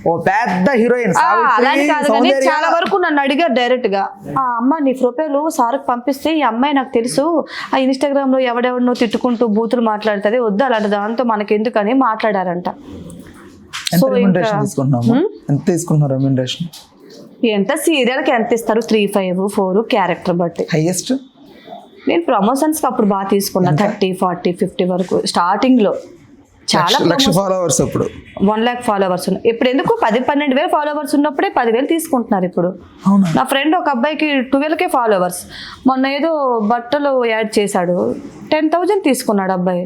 ఓ పెద్ద హీరోయిన్ అలానే కాదు కానీ చాలా వరకు నన్ను అడిగారు డైరెక్ట్ గా, ఆ అమ్మ నీ ప్రొఫైల్ సార్కి పంపిస్తే ఈ అమ్మాయి నాకు తెలుసు, ఆ ఇన్స్టాగ్రామ్ లో ఎవడెవడనో తిట్టుకుంటూ బూతులు మాట్లాడుతుంది, వద్దు అలాంటి దాంతో మనకి ఎందుకని మాట్లాడారంట. ఎంత సీరియల్ కి ఎంత ఇస్తారు? 3, 5, 4 క్యారెక్టర్ బట్టి. హైయెస్ట్ నేను ప్రమోషన్స్ కి అప్పుడు బాగా తీసుకున్నా 30, 40, 50 వరకు స్టార్టింగ్ లో చాలా లక్ష ఫాలోవర్స్ అప్పుడు 1 lakh ఫాలోవర్స్ ఉన్నాయి. ఇప్పుడు ఎందుకు 10-12 వేలు ఫాలోవర్స్ ఉన్నప్పుడే 10,000 తీసుకుంటున్నారు ఇప్పుడు. అవునా? నా ఫ్రెండ్ ఒక అబ్బాయికి 12K ఫాలోవర్స్, మొన్న ఏదో బట్టలు యాడ్ చేశాడు 10,000 తీసుకున్నాడు అబ్బాయి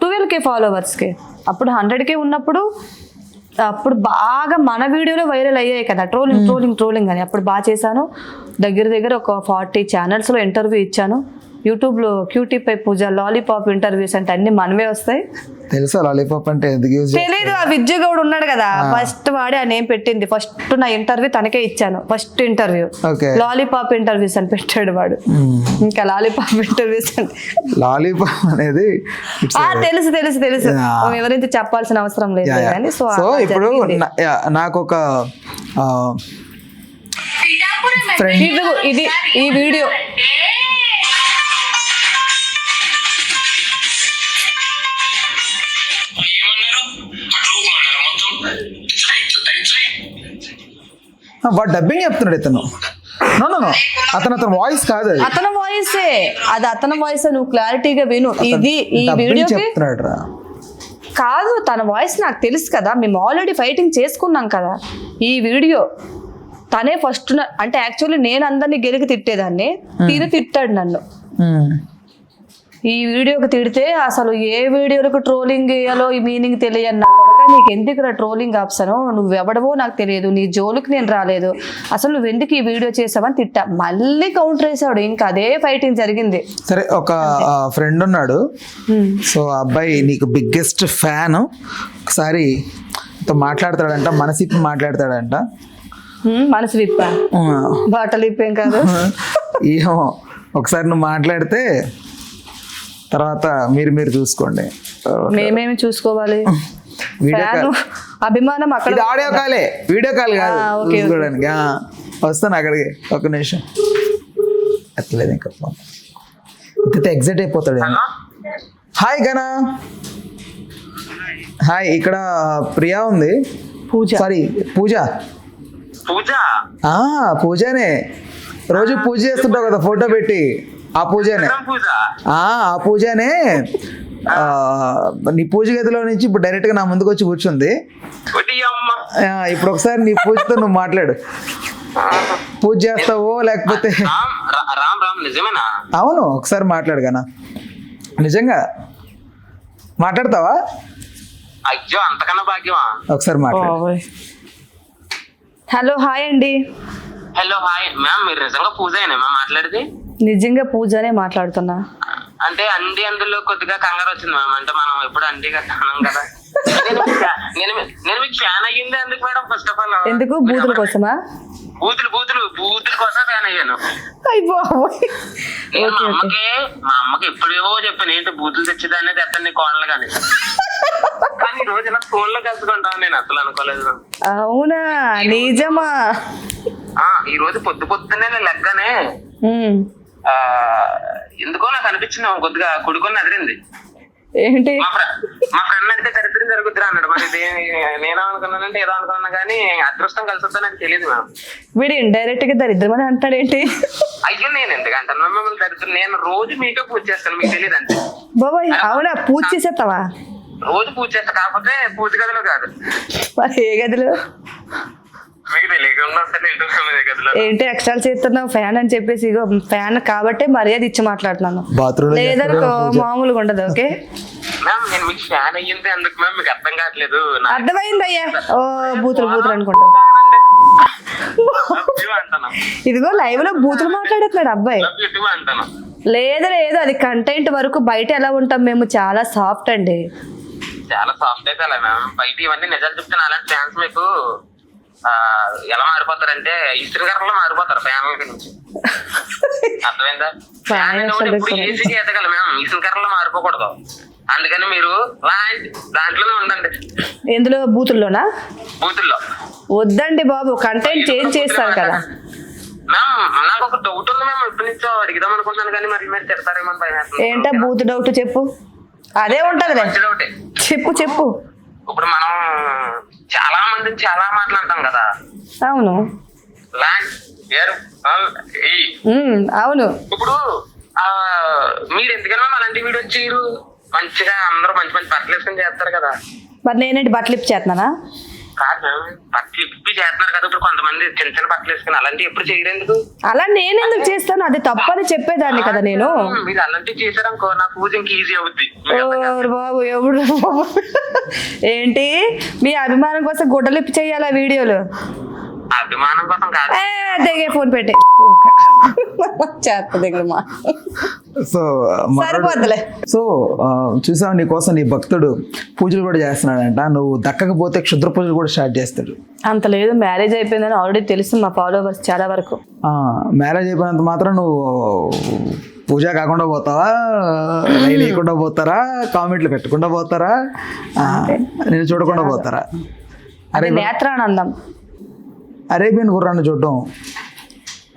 12K ఫాలోవర్స్కి. అప్పుడు 100K ఉన్నప్పుడు అప్పుడు బాగా మన వీడియోలో వైరల్ అయ్యాయి కదా, ట్రోలింగ్ అని. అప్పుడు బాగా చేశాను. దగ్గర ఒక 40 ఛానల్స్లో ఇంటర్వ్యూ ఇచ్చాను. యూట్యూబ్లో క్యూటీ పై పూజ, లాలీపాప్ ఇంటర్వ్యూస్ అంటే అన్ని మనవే వస్తాయి. తెలుసా లాలీపాప్ అంటే ఎందుకు యూజ్ తెలీదు. ఆ విద్యుగౌడ్ ఉన్నాడు కదా, ఫస్ట్ వాడే ఆ నేమ్ పెట్టింది. ఫస్ట్ నా ఇంటర్వ్యూ తనకే ఇచ్చాను, first interview. Okay. Lollipop interviews అని పెట్టాడు వాడు. ఇంకా లాలీపాప్ ఇంటర్వ్యూస్ అంటే లాలీపాప్ అనేది తెలుసు ఎవరైతే చెప్పాల్సిన అవసరం లేదు కానీ. సో ఇప్పుడు నాకు ఒక ఫ్రెండ్ ఇది ఈ వీడియో వాడు డబ్బింగ్ చెప్తున్నాడు ఇతను. నో అతను వాయిస్ కాదు అది. అతని వాయిసే అది, అతని వాయిస్. నువ్వు క్లారిటీగా విను. ఇది ఈ వీడియో చెప్తున్నాడు రా కాదు, తన వాయిస్ నాకు తెలుసు కదా, మేము ఆల్రెడీ ఫైటింగ్ చేసుకున్నాం కదా. ఈ వీడియో తనే ఫస్ట్ అంటే యాక్చువల్లీ నేను అందరినీ గెలికి తిట్టేదాన్ని, తిట్టాడు నన్ను. ఈ వీడియోకి తిడితే అసలు ఏ వీడియోలకు ట్రోలింగ్ వేయాలో ఈ మీనింగ్ తెలియదు నా కొడక. నీకు ఎందుకు ట్రోలింగ్ ఆప్షన్, నువ్వు ఎవడవో నాకు తెలియదు, నీ జోలికి నేను రాలేదు, అసలు నువ్వు ఎందుకు ఈ వీడియో చేసావని తిట్టా. మళ్ళీ కౌంటర్ వేసాడు. ఇంకా అదే ఫైటింగ్ జరిగింది. సరే, ఒక ఫ్రెండ్ ఉన్నాడు. సో అబ్బాయి నీకు బిగ్గెస్ట్ ఫ్యాన్. ఒకసారి మాట్లాడతాడంట, మనసిప్పి మాట్లాడతాడంట. మనసు విప్పా, బాటలు విప్పేం కాదు. ఏమో ఒకసారి నువ్వు మాట్లాడితే తర్వాత మీరు చూసుకోండి. మేమేమి చూసుకోవాలి? అభిమానం అక్కడ. ఆడియో కాలే, వీడియో కాల్ కాదు చూసుకోవడానికి. వస్తాను అక్కడికి, ఒక నిమిషం. అట్లేదు ఇంకా ఇంత ఎగ్జైట్ అయిపోతాడు. హాయ్ గనా. హాయ్, ఇక్కడ ప్రియా ఉంది. సారీ పూజ. పూజనే రోజు పూజ చేస్తుంటావు కదా ఫోటో పెట్టి, ఆ పూజనే. ఆ పూజనే నీ పూజ గదిలో నుంచి ఇప్పుడు డైరెక్ట్ గా నా ముందుకు వచ్చి కూర్చుంది. ఇప్పుడు ఒకసారి నీ పూజతో నువ్వు మాట్లాడు. పూజ చేస్తావో లేకపోతే? అవును, ఒకసారి మాట్లాడు గనా. నిజంగా మాట్లాడతావా? అయ్యో, అంతకన్నా భాగ్యమా. ఒకసారి మాట్లాడు. హలో, హాయ్ అండి. Hello, hi ma'am. మీరు నిజంగా పూజేనా మ్యామ్ మాట్లాడేది? నిజంగా పూజనే మాట్లాడుతున్నా. అంటే అందులో కొద్దిగా కంగారు వచ్చింది మ్యామ్. అంటే మనం ఎప్పుడు అండి కదా అన్నాం కదా. నేను మీకు ఫ్యాన్ అయ్యింది ఎందుకు మేడం? ఫస్ట్ ఆఫ్ ఆల్ ఎందుకు? బూతుల కోసమా? బూతుల కోసం ఫ్యాన్ అయ్యాను. నేను మా అమ్మకి ఎప్పుడేవో చెప్పాను, ఏంటి బూతులు తెచ్చేదాన్ని తెస్తాను కోడలు కానీ. కానీ ఈ రోజు ఇలా ఫోన్ లో కలుసుకుంటాను నేను అసలు అనుకోలేదు. అవునా? నిజమా? ఈ రోజు పొద్దున్నే లెక్కనే ఎందుకో నాకు అనిపించింది కొద్దిగా కొడుకొని అదిరింది. ఏంటి? మా ఫ్రెండ్ అంటే దరిద్రం జరుగుద్దిరా అన్నాడు. మరి నేనేమనుకున్నానంటే ఏదో అనుకున్నా కానీ అదృష్టం కలిసి వద్దా నాకు తెలియదు మ్యామ్. వీడు ఇండైరెక్ట్ గా దరిద్రం అని అంటాడేంటి? అయ్యో, నేను ఎందుకు అంటాను మిమ్మల్ని దరిద్రం? నేను రోజు మీకే పూజ చేస్తాను, మీకు తెలియదు అంతే. బాబాయ్ అవునా? పూజ చేసేస్తావా? రోజు పూజ చేస్తా, కాకపోతే పూజ గదిలో కాదు. మరి ఏ గదిలో? మీకు తెలియకుండా గదిలో. ఏంటి ఎక్స్ట్రా చేస్తున్నావు? ఫ్యాన్ అని చెప్పేసి ఇగో ఫ్యాన్ కాబట్టే మర్యాద ఇచ్చి మాట్లాడుతున్నాను, లేదనుకో మామూలుగా ఉండదు. ఓకే మ్యామ్, నేను మీకు ఫ్యాన్ అయ్యింది అందుకు మ్యామ్, మీకు అర్థం కావట్లేదు. అర్థమైంది అయ్యా. ఓ బూతులు అనుకుంటా. ఇదిగో లైవ్ లో బూతులు మాట్లాడుతున్నాడు అబ్బాయి. లేదు అది కంటెంట్ వరకు. బయట ఎలా ఉంటాం మేము? చాలా సాఫ్ట్ అండి. చాలా సాఫ్ట్ అయితే అలా మ్యామ్. బయట ఇవన్నీ నిజాలు చెప్తాను. అలాంటి ఫ్యాన్స్ మీకు ఎలా మారిపోతారంటే ఇస్త్రీ కర్రలో మారిపోతారు ఫ్యాన్ల నుంచి. అర్థమైందా? ఇప్పుడు ఏసీకి ఎదగల మ్యామ్, ఇస్త్రీ కర్రలో మారిపోకూడదు. అందుకని మీరు దాంట్లోనే ఉండండి. ఎందులో? బూతుల్లోనా? బూతుల్లో వద్దండి బాబు, కంటెంట్ చేంజ్ చేస్తారు కదా మ్యామ్. నాకు ఒక డౌట్ ఉంది మ్యామ్, ఎప్పటి నుంచో అడిగిదాం అనుకుంటున్నాను కానీ మరి మీరు తిడతారేమో భయం. ఏంటా బూత్ డౌట్? చెప్పు. అదే ఉంటదిలే, చెప్పు. ఇప్పుడు మనం చాలా మందిని చాలా మాట్లాడతాం కదా. అవును. అవును. ఇప్పుడు ఆ, మీరు ఎందుకని మ్యామ్ అలాంటి వీడియో చేయరు? మంచిగా అందరూ మంచి మంచి బట్టలు వేసుకొని చేస్తారు కదా. మరి నేనేంటి బట్టలు ఇప్పి చేస్తున్నానా? కాదు మ్యామ్, బట్టలు ఇప్పి చేస్తున్నారు కదా ఇప్పుడు కొంతమంది చిన్న చిన్న బట్టలు వేసుకుని, అలాంటివి ఎప్పుడు చేయరు ఎందుకు? అలా నేనెందుకు చేస్తాను? అది తప్పని చెప్పేదాన్ని కదా నేను. మీరు అలాంటివి చేశారనుకో నా పూజ ఇంకా ఈజీ అవుద్ది. ఓరు బాబు ఎవడు బాబు. ఏంటి మీ అభిమానం కోసం గుడ్డలిప్పి చెయ్యాలా వీడియోలు? అభిమానం కోసం కాదు. దిగే ఫోన్ పెట్టి చేస్తుంది మా సో సరిపోద్దులే. సో చూసావు, నీ కోసం నీ భక్తుడు పూజలు కూడా చేస్తున్నాడంట. నువ్వు దక్కకపోతే క్షుద్ర పూజలు కూడా స్టార్ట్ చేస్తాడు. అంత లేదు, మ్యారేజ్ అయిపోయిందని ఆల్రెడీ తెలుసు మా ఫాలోవర్స్ చాలా వరకు. మ్యారేజ్ అయిపోయినంత మాత్రం నువ్వు పూజ కాకుండా పోతావా? లైన్ వేయకుండా పోతారా? కామెంట్లు పెట్టకుండా పోతారా? నేను చూడకుండా పోతారా? అరే నేత్రానందం, అరేబియన్ గుర్రాన్ని చూడడం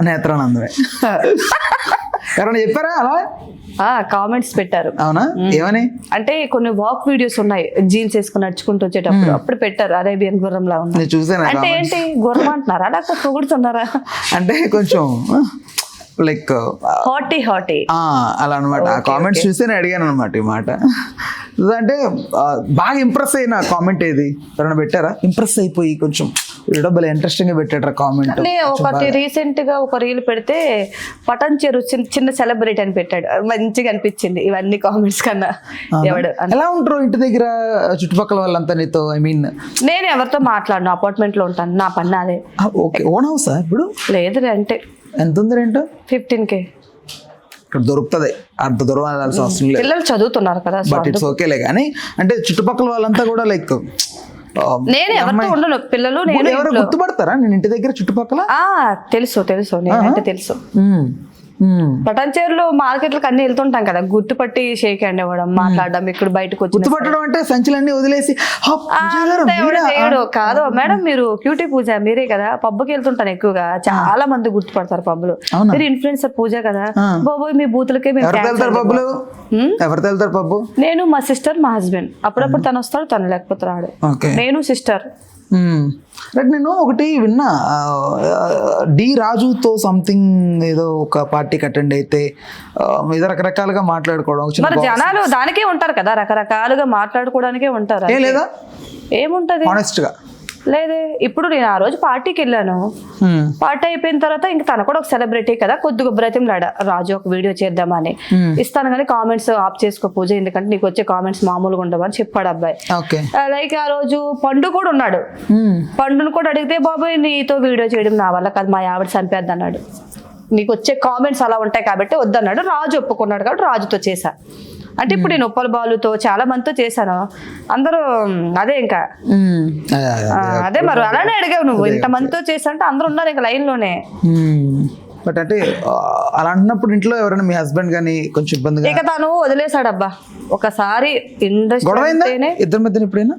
నేత్రానందమే. ఎవరైనా చెప్పారా అలా? కామెంట్స్ పెట్టారు. అవునా? ఏమని? అంటే కొన్ని వాక్ వీడియోస్ ఉన్నాయి, జీన్స్ వేసుకుని నడుచుకుంటూ వచ్చేటప్పుడు అప్పుడు పెట్టారు అరేబియన్ గుర్రం లా ఉంది. నేను చూసాను. అంటే ఏంటి గుర్రం అంటున్నారా లేకపోతే పొగుడుతున్నారా? అంటే కొంచెం లైక్ హాటీ అలా అనమాట. ఆ కామెంట్స్ చూస్తే నేను అడిగాను అనమాట ఈ మాట. అంటే బాగా ఇంప్రెస్ అయిన కామెంట్ ఏది? ఎవరైనా పెట్టారా? ఇంప్రెస్ అయిపోయి కొంచెం డబ్బులు ఇంట్రెస్టింగ్ గా పెట్టారా కామెంట్? ఒకటి రీసెంట్ గా ఒక రీల్ పెడితే పటన్ చెరు చిన్న సెలబ్రిటీ అని పెట్టాడు, మంచిగా అనిపించింది ఇవన్నీ కామెంట్స్ కన్నా. ఎవడు ఎలా ఉంటారు ఇంటి దగ్గర చుట్టుపక్కల వాళ్ళంతా నీతో? ఐ మీన్ నేను ఎవరితో మాట్లాడను, అపార్ట్మెంట్ లో ఉంటాను, నా పని అదే. ఓకే, ఓన్ హౌసా ఇప్పుడు? లేదు అంటే ఎంత ఉంది రెంట్? 15K. ఇక్కడ దొరుకుతుంది, అంత దూరం వెళ్ళాల్సిన అవసరం లేదు. పిల్లలు చదువుతున్నారు కదా. బట్ ఇట్స్ ఓకేలే. కానీ అంటే చుట్టుపక్కల వాళ్ళంతా కూడా లైక్ నేను ఎవరితో ఉండను, పిల్లలు నేను. ఎవరు గుర్తుపడతారా నేను ఇంటి దగ్గర చుట్టుపక్కల? తెలుసు నేనంటే తెలుసు. పటాన్చేరులో మార్కెట్లకు అన్ని వెళ్తుంటాం కదా, గుర్తుపట్టి షేక్ హ్యాండ్ ఇవ్వడం, మాట్లాడడం, ఇక్కడ బయటకు వచ్చి గుర్తుపట్టడం అంటే సంచులన్నీ వదిలేసి చేయడు కాదు మేడం. మీరు క్యూటీ పూజ మీరే కదా, పబ్బుకి వెళ్తుంటాను ఎక్కువగా, చాలా మంది గుర్తుపడతారు పబ్బులు. మీరు ఇన్ఫ్లుయెన్సర్ పూజ కదా బాబోయ్, మీ బూతులకే పబ్బులు. ఎవరితో వెళ్తారు పబ్బు? నేను, మా సిస్టర్, మా హస్బెండ్. అప్పుడప్పుడు తను వస్తాడు, తను లేకపోతే రాడు. నేను సిస్టర్. నేను ఒకటి విన్నా, డి రాజుతో సంథింగ్ ఏదో ఒక పార్టీకి అటెండ్ అయితే ఏదో రకరకాలుగా మాట్లాడుకోవడం. మరి జనాలు దానికే ఉంటారు కదా, రకరకాలుగా మాట్లాడుకోవడానికే ఉంటారు. లేదా ఏముంటది ఆనెస్ట్ గా? లేదే. ఇప్పుడు నేను ఆ రోజు పార్టీకి వెళ్ళాను, పార్టీ అయిపోయిన తర్వాత ఇంకా తను కూడా ఒక సెలబ్రిటీ కదా, కొద్దిగా బ్రతిమలాడ, రాజు ఒక వీడియో చేద్దామని. ఇస్తాను కానీ కామెంట్స్ ఆఫ్ చేసుకో పూజ, ఎందుకంటే నీకు వచ్చే కామెంట్స్ మామూలుగా ఉండవు అని చెప్పాడు అబ్బాయి. లైక్ ఆ రోజు పండు కూడా ఉన్నాడు, పండును కూడా అడిగితే బాబాయ్ నీతో వీడియో చేయడం నా వల్ల కాదు, మా ఆవిడ చంపేద్ది అన్నాడు. నీకు వచ్చే కామెంట్స్ అలా ఉంటాయి కాబట్టి వద్దన్నాడు. రాజు ఒప్పుకున్నాడు కాబట్టి రాజుతో చేశా. అంటే ఇప్పుడు నేను ఉప్పల బాలుతో చాలా మందితో చేశాను, అందరూ అదే ఇంకా అదే. మరి అలానే అడిగావు నువ్వు, ఇంత మందితో చేశా అంటే అందరూ ఉన్నారు ఇంకా లైన్ లోనే. బట్ అంటే అలా అంటున్నప్పుడు ఇంట్లో ఎవరైనా మీ హస్బెండ్ గానీ కొంచెం ఇబ్బందిగా? ఇక తను వదిలేసాడు అబ్బా. ఒకసారి ఇండస్ట్రీ ఇద్దరి మధ్య ఎప్పుడైనా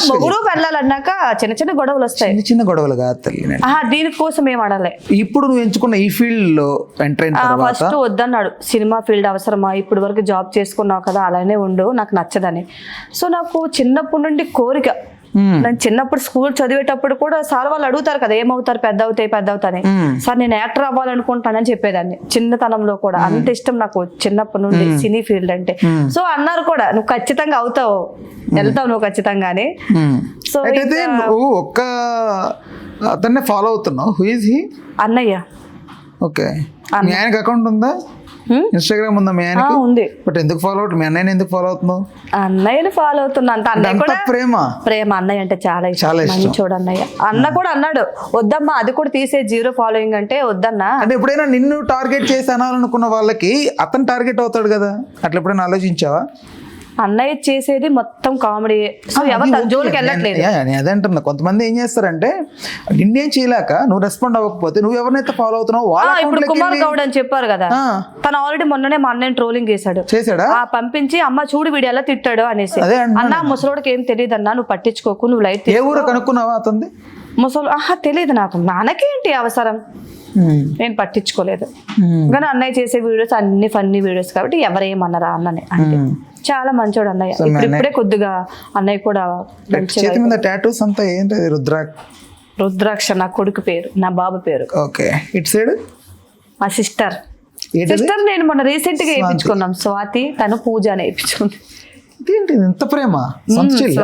మొగుడు పెళ్ళాలన్నాక చిన్న చిన్న గొడవలు వస్తాయి. చిన్న గొడవలు కాదు తల్లి, దీనికోసం ఏం ఆడాలి. ఇప్పుడు నువ్వు ఎంచుకున్న ఈ ఫీల్డ్ లో ఎంటర్ అయిన తర్వాత ఫస్ట్ వద్దన్నాడు, సినిమా ఫీల్డ్ అవసరమా, ఇప్పుడు వరకు జాబ్ చేసుకున్నావు కదా అలానే ఉండు, నాకు నచ్చదని. సో నాకు చిన్నప్పటి నుండి కోరిక, నేను చిన్నప్పుడు స్కూల్ చదివేటప్పుడు కూడా సార్ వాళ్ళు అడుగుతారు కదా ఏమవుతారు పెద్ద అవుతాయి సార్ నేను యాక్టర్ అవ్వాలనుకుంటానని చెప్పేదాన్ని చిన్నతనంలో కూడా. అంత ఇష్టం నాకు చిన్నప్పటి నుండి సినీ ఫీల్డ్ అంటే. సో అన్నారు కూడా నువ్వు ఖచ్చితంగా అవుతావు, వెళ్తావు నువ్వు ఖచ్చితంగానే. సో నువ్వు ఒక్క అతన్నే ఫాలో అవుతున్నావు? Who is he? అన్నయ్య. ఓకే, మీ ఆయనకి అకౌంట్ ఉందా? ఇన్స్టాగ్రామ్ ఉందా మీ ఆయనకి? ఉంది. బట్ ఎందుకు ఫాలో అవుతుంది? మీ అన్నయ్యని ఎందుకు ఫాలో అవుతున్నావు? అన్నయ్యని ఫాలో అవుతున్నా. అన్నయ్య కూడా ప్రేమ అన్నయ్య అంటే చాలా ఇష్టం, చూడు అన్నయ్య. అన్న కూడా అన్నాడు వద్దమ్మా అది కూడా తీసే, జీరో ఫాలోయింగ్ అంటే వద్దన్నా. అంటే ఎప్పుడైనా నిన్ను టార్గెట్ చేసి అనాలనుకున్న వాళ్ళకి అతను టార్గెట్ అవుతాడు కదా, అట్లా ఎప్పుడైనా ఆలోచించావా? అన్నయ్య చేసేది మొత్తం కామెడీ, సో ఎవరు తన జోలికి వెళ్ళట్లేదు. అదే అంటున్నా, కొంతమంది ఏం చేస్తారంటే నిన్నేం చేయలేక నువ్వు రెస్పాండ్ అవ్వకపోతే నువ్వు ఎవరినైతే ఫాలో అవుతున్నావు వాళ్ళ. ఇప్పుడు కుమార్ గౌడ్ అని చెప్పారు కదా, తను ఆల్రెడీ మొన్ననే మా అన్నయ్య ట్రోలింగ్ చేశాడా, పంపించి అమ్మ చూడు వీడియో ఎలా తిట్టాడు అనేసి. అన్న ముసలోడికి ఏం తెలియదు అన్నా, నువ్వు పట్టించుకోకు, నువ్వు లైట్. ఏ ఊరు కనుక్కున్నావా అతన్ని? ముసలు తెలియదు నాకు, నాన్నకేంటి అవసరం, నేను పట్టించుకోలేదు. కానీ అన్నయ్య చేసే వీడియోస్ అన్ని ఫన్నీ వీడియోస్ కాబట్టి ఎవరేమన్నారా అన్ననే అంటే చాలా మంచోడు అన్నయ్య. ఇప్పుడే కొద్దిగా అన్నయ్య కూడా చేతి మీద టాటూస్ అంతా ఏంటి? రుద్రాక్ష నా కొడుకు పేరు, నా బాబు పేరు. ఓకే, ఇట్ సైడ్ మా సిస్టర్ ఏంటది? నేను మొన్న రీసెంట్ గా వేయించుకున్నాం స్వాతి, తను పూజ అని వేయించుకుంది. ఇదేంటి ఇంత ప్రేమ? సొంత చెల్లి?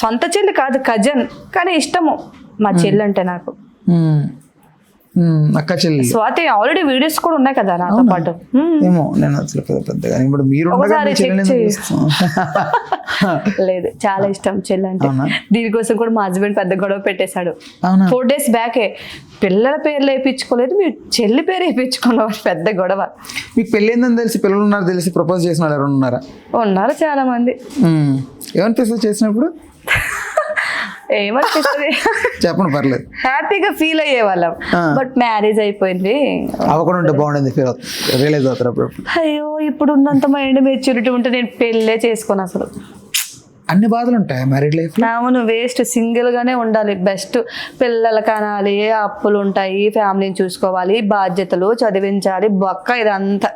సొంత చెల్లి కాదు, కజన్, కానీ ఇష్టము మా చెల్లి అంటే నాకు. అక్క చెల్లి. స్వాతి ఆల్రెడీ వీడియోస్ కూడా ఉన్నాయి కదా నాతో పాటు. ఏమో నేను అసలు పెద్దగా ఇప్పుడు మీరు ఒకసారి చెక్ లేదు, చాలా ఇష్టం చెల్లి అంటే. దీనికోసం కూడా మా హస్బెండ్ పెద్ద గొడవ పెట్టేశాడు 4 days బ్యాకే. పిల్లల పేర్లు వేయించుకోలేదు, మీరు చెల్లి పేరు వేయించుకున్నావు, పెద్ద గొడవ. మీకు పెళ్ళైందని తెలిసి పిల్లలు ఉన్నారు తెలిసి ప్రపోజ్ చేసిన వాళ్ళు ఎవరు ఉన్నారా? ఉన్నారు చాలా మంది. ఏమనిపిస్తుంది చేసినప్పుడు? ఏమనిపిస్తుంది చెప్పండి, పర్లేదు. హ్యాపీగా ఫీల్ అయ్యే వాళ్ళం. బట్ మ్యారేజ్ అయిపోయింది. అవ్వకుండా ఉంటే బాగుండేది, రియలైజ్ అవుతారు అప్పుడు. అయ్యో, ఇప్పుడు ఉన్నంత మైండ్ మెచ్యూరిటీ ఉంటే నేను పెళ్ళే చేసుకోను అసలు. అన్ని బాధలు ఉంటాయి మ్యారీడ్ లైఫ్. అవును, వేస్ట్. సింగిల్ గానే ఉండాలి బెస్ట్. పిల్లలు కనాలి, అప్పులు ఉంటాయి, ఫ్యామిలీని చూసుకోవాలి, బాధ్యతలు, చదివించాలి, బొక్క ఇదంతా.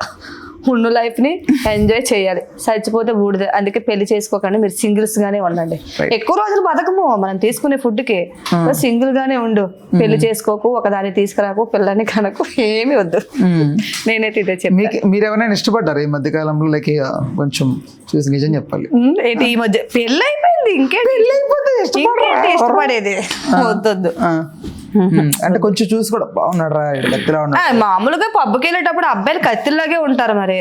ఉన్న లైఫ్ ని ఎంజాయ్ చేయాలి, చచ్చిపోతే బూడిదే. అందుకే పెళ్లి చేసుకోకండి, మీరు సింగిల్స్ గానే ఉండండి. ఎక్కువ రోజులు బతకము మనం తీసుకునే ఫుడ్ కి. సింగిల్ గానే ఉండు, పెళ్లి చేసుకోకు, ఒకదాన్ని తీసుకురాకు, పిల్లని కనకు, ఏమి వద్దు. నేనైతే ఇదే చెప్పి. మీరు ఎవరైనా ఇష్టపడ్డారు ఈ మధ్య కాలంలో? లైక్ కొంచెం చూసి నిజం చెప్పాలి. ఏంటి ఈ మధ్య పెళ్ళి అయిపోయింది, ఇంకేంటి ఇష్టపడేది? వద్దొద్దు. అంటే కొంచెం చూసి కూడా బాగున్నాడు రా, కత్తిలా ఉన్నాడు. మామూలుగా పబ్కి వెళ్ళేటప్పుడు అబ్బాయిలు కత్తిలాగే ఉంటారు మరి.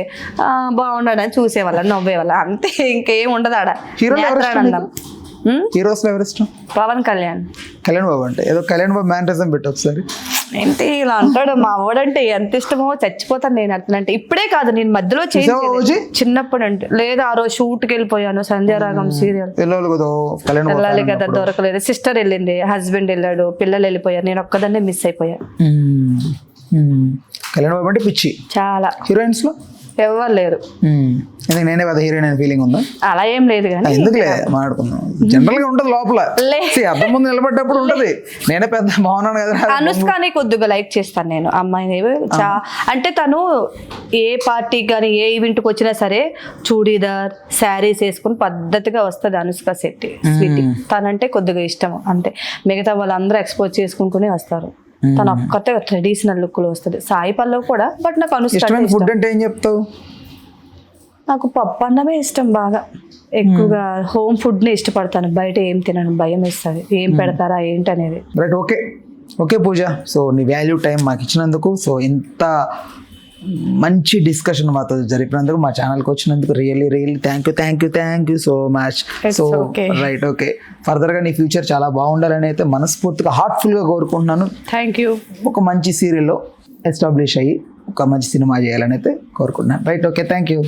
బాగున్నాడు అని చూసేవాళ్ళ, నవ్వేవాళ్ళ, అంతే. ఇంకేం ఉండదు ఆడ. హీరోస్ ఎవరు ఇష్టం? పవన్ కళ్యాణ్. కళ్యాణ్ బాబు అంటే ఏదో కళ్యాణ్ బాబు మ్యానరిజం పెట్టు ఒకసారి. ఏంటి ఇలా అంటాడు? మా వాడంటే ఎంత ఇష్టమో, చచ్చిపోతాను నేను అట్లంటే. ఇప్పుడే కాదు, నేను మధ్యలో చిన్నప్పుడు అంటే లేదు. ఆ రోజు షూట్కి వెళ్ళిపోయాను, సంధ్యారాగం సీరియల్. వెళ్ళాలి కదా, దొరకలేదు. సిస్టర్ వెళ్ళింది, హస్బెండ్ వెళ్ళాడు, పిల్లలు వెళ్ళిపోయారు, నేను ఒక్కదాన్నే మిస్ అయిపోయా. కళ్యాణ్ బాబు అంటే పిచ్చి. చాలా. హీరోయిన్స్ లో ఎవరు లేరు. నేనే కదా హీరోయిన్ అనే ఫీలింగ్ ఉందా? అలా ఏం లేదు కానీ ఎందుకులే మాట్లాడుకుందాం. జనరల్ గా ఉంటది లోపల, అర్థం ముందు నిలబడ్డప్పుడు ఉంటది. నేనే పెద్ద బాగున్నాను కదా. అనుష్కని కొద్దిగా లైక్ చేస్తాను నేను అమ్మాయిని. అంటే తను ఏ పార్టీకి కానీ ఏ ఈవెంట్కి వచ్చినా సరే చూడీదార్, శారీస్ వేసుకుని పద్ధతిగా వస్తుంది అనుష్క శెట్టి. స్వీటీ తనంటే కొద్దిగా ఇష్టం అంతే. మిగతా వాళ్ళందరూ ఎక్స్పోజ్ చేసుకుంటూనే వస్తారు. తను ఒక్కతే ట్రెడిషనల్ లుక్ లో వస్తుంది. సాయి పల్లవి కూడా. బట్ నాకు అనుష్క ఫుడ్ అంటే ఏం చెప్తావు? నాకు పప్పు అన్నమే ఇష్టం బాగా. ఎక్కువగా హోమ్ ఫుడ్ నే ఇష్టపడతాను, బయట ఏం తినను, భయం వేస్తుంది ఏం పెడతారా ఏంటి అనేది. రైట్, ఓకే పూజ. సో నీ వాల్యూ టైం మాకు ఇచ్చినందుకు, సో ఇంత మంచి డిస్కషన్ మాతో జరిపినందుకు, మా ఛానల్కి వచ్చినందుకు really thank you so much. So right, okay. ఫర్దర్గా నీ ఫ్యూచర్ చాలా బాగుండాలని అయితే మనస్ఫూర్తిగా హార్ట్ఫుల్గా కోరుకుంటున్నాను. Thank you. ఒక మంచి సీరియల్లో ఎస్టాబ్లిష్ అయ్యి ఒక మంచి సినిమా చేయాలని అయితే కోరుకుంటున్నాను. Right, okay. Thank you.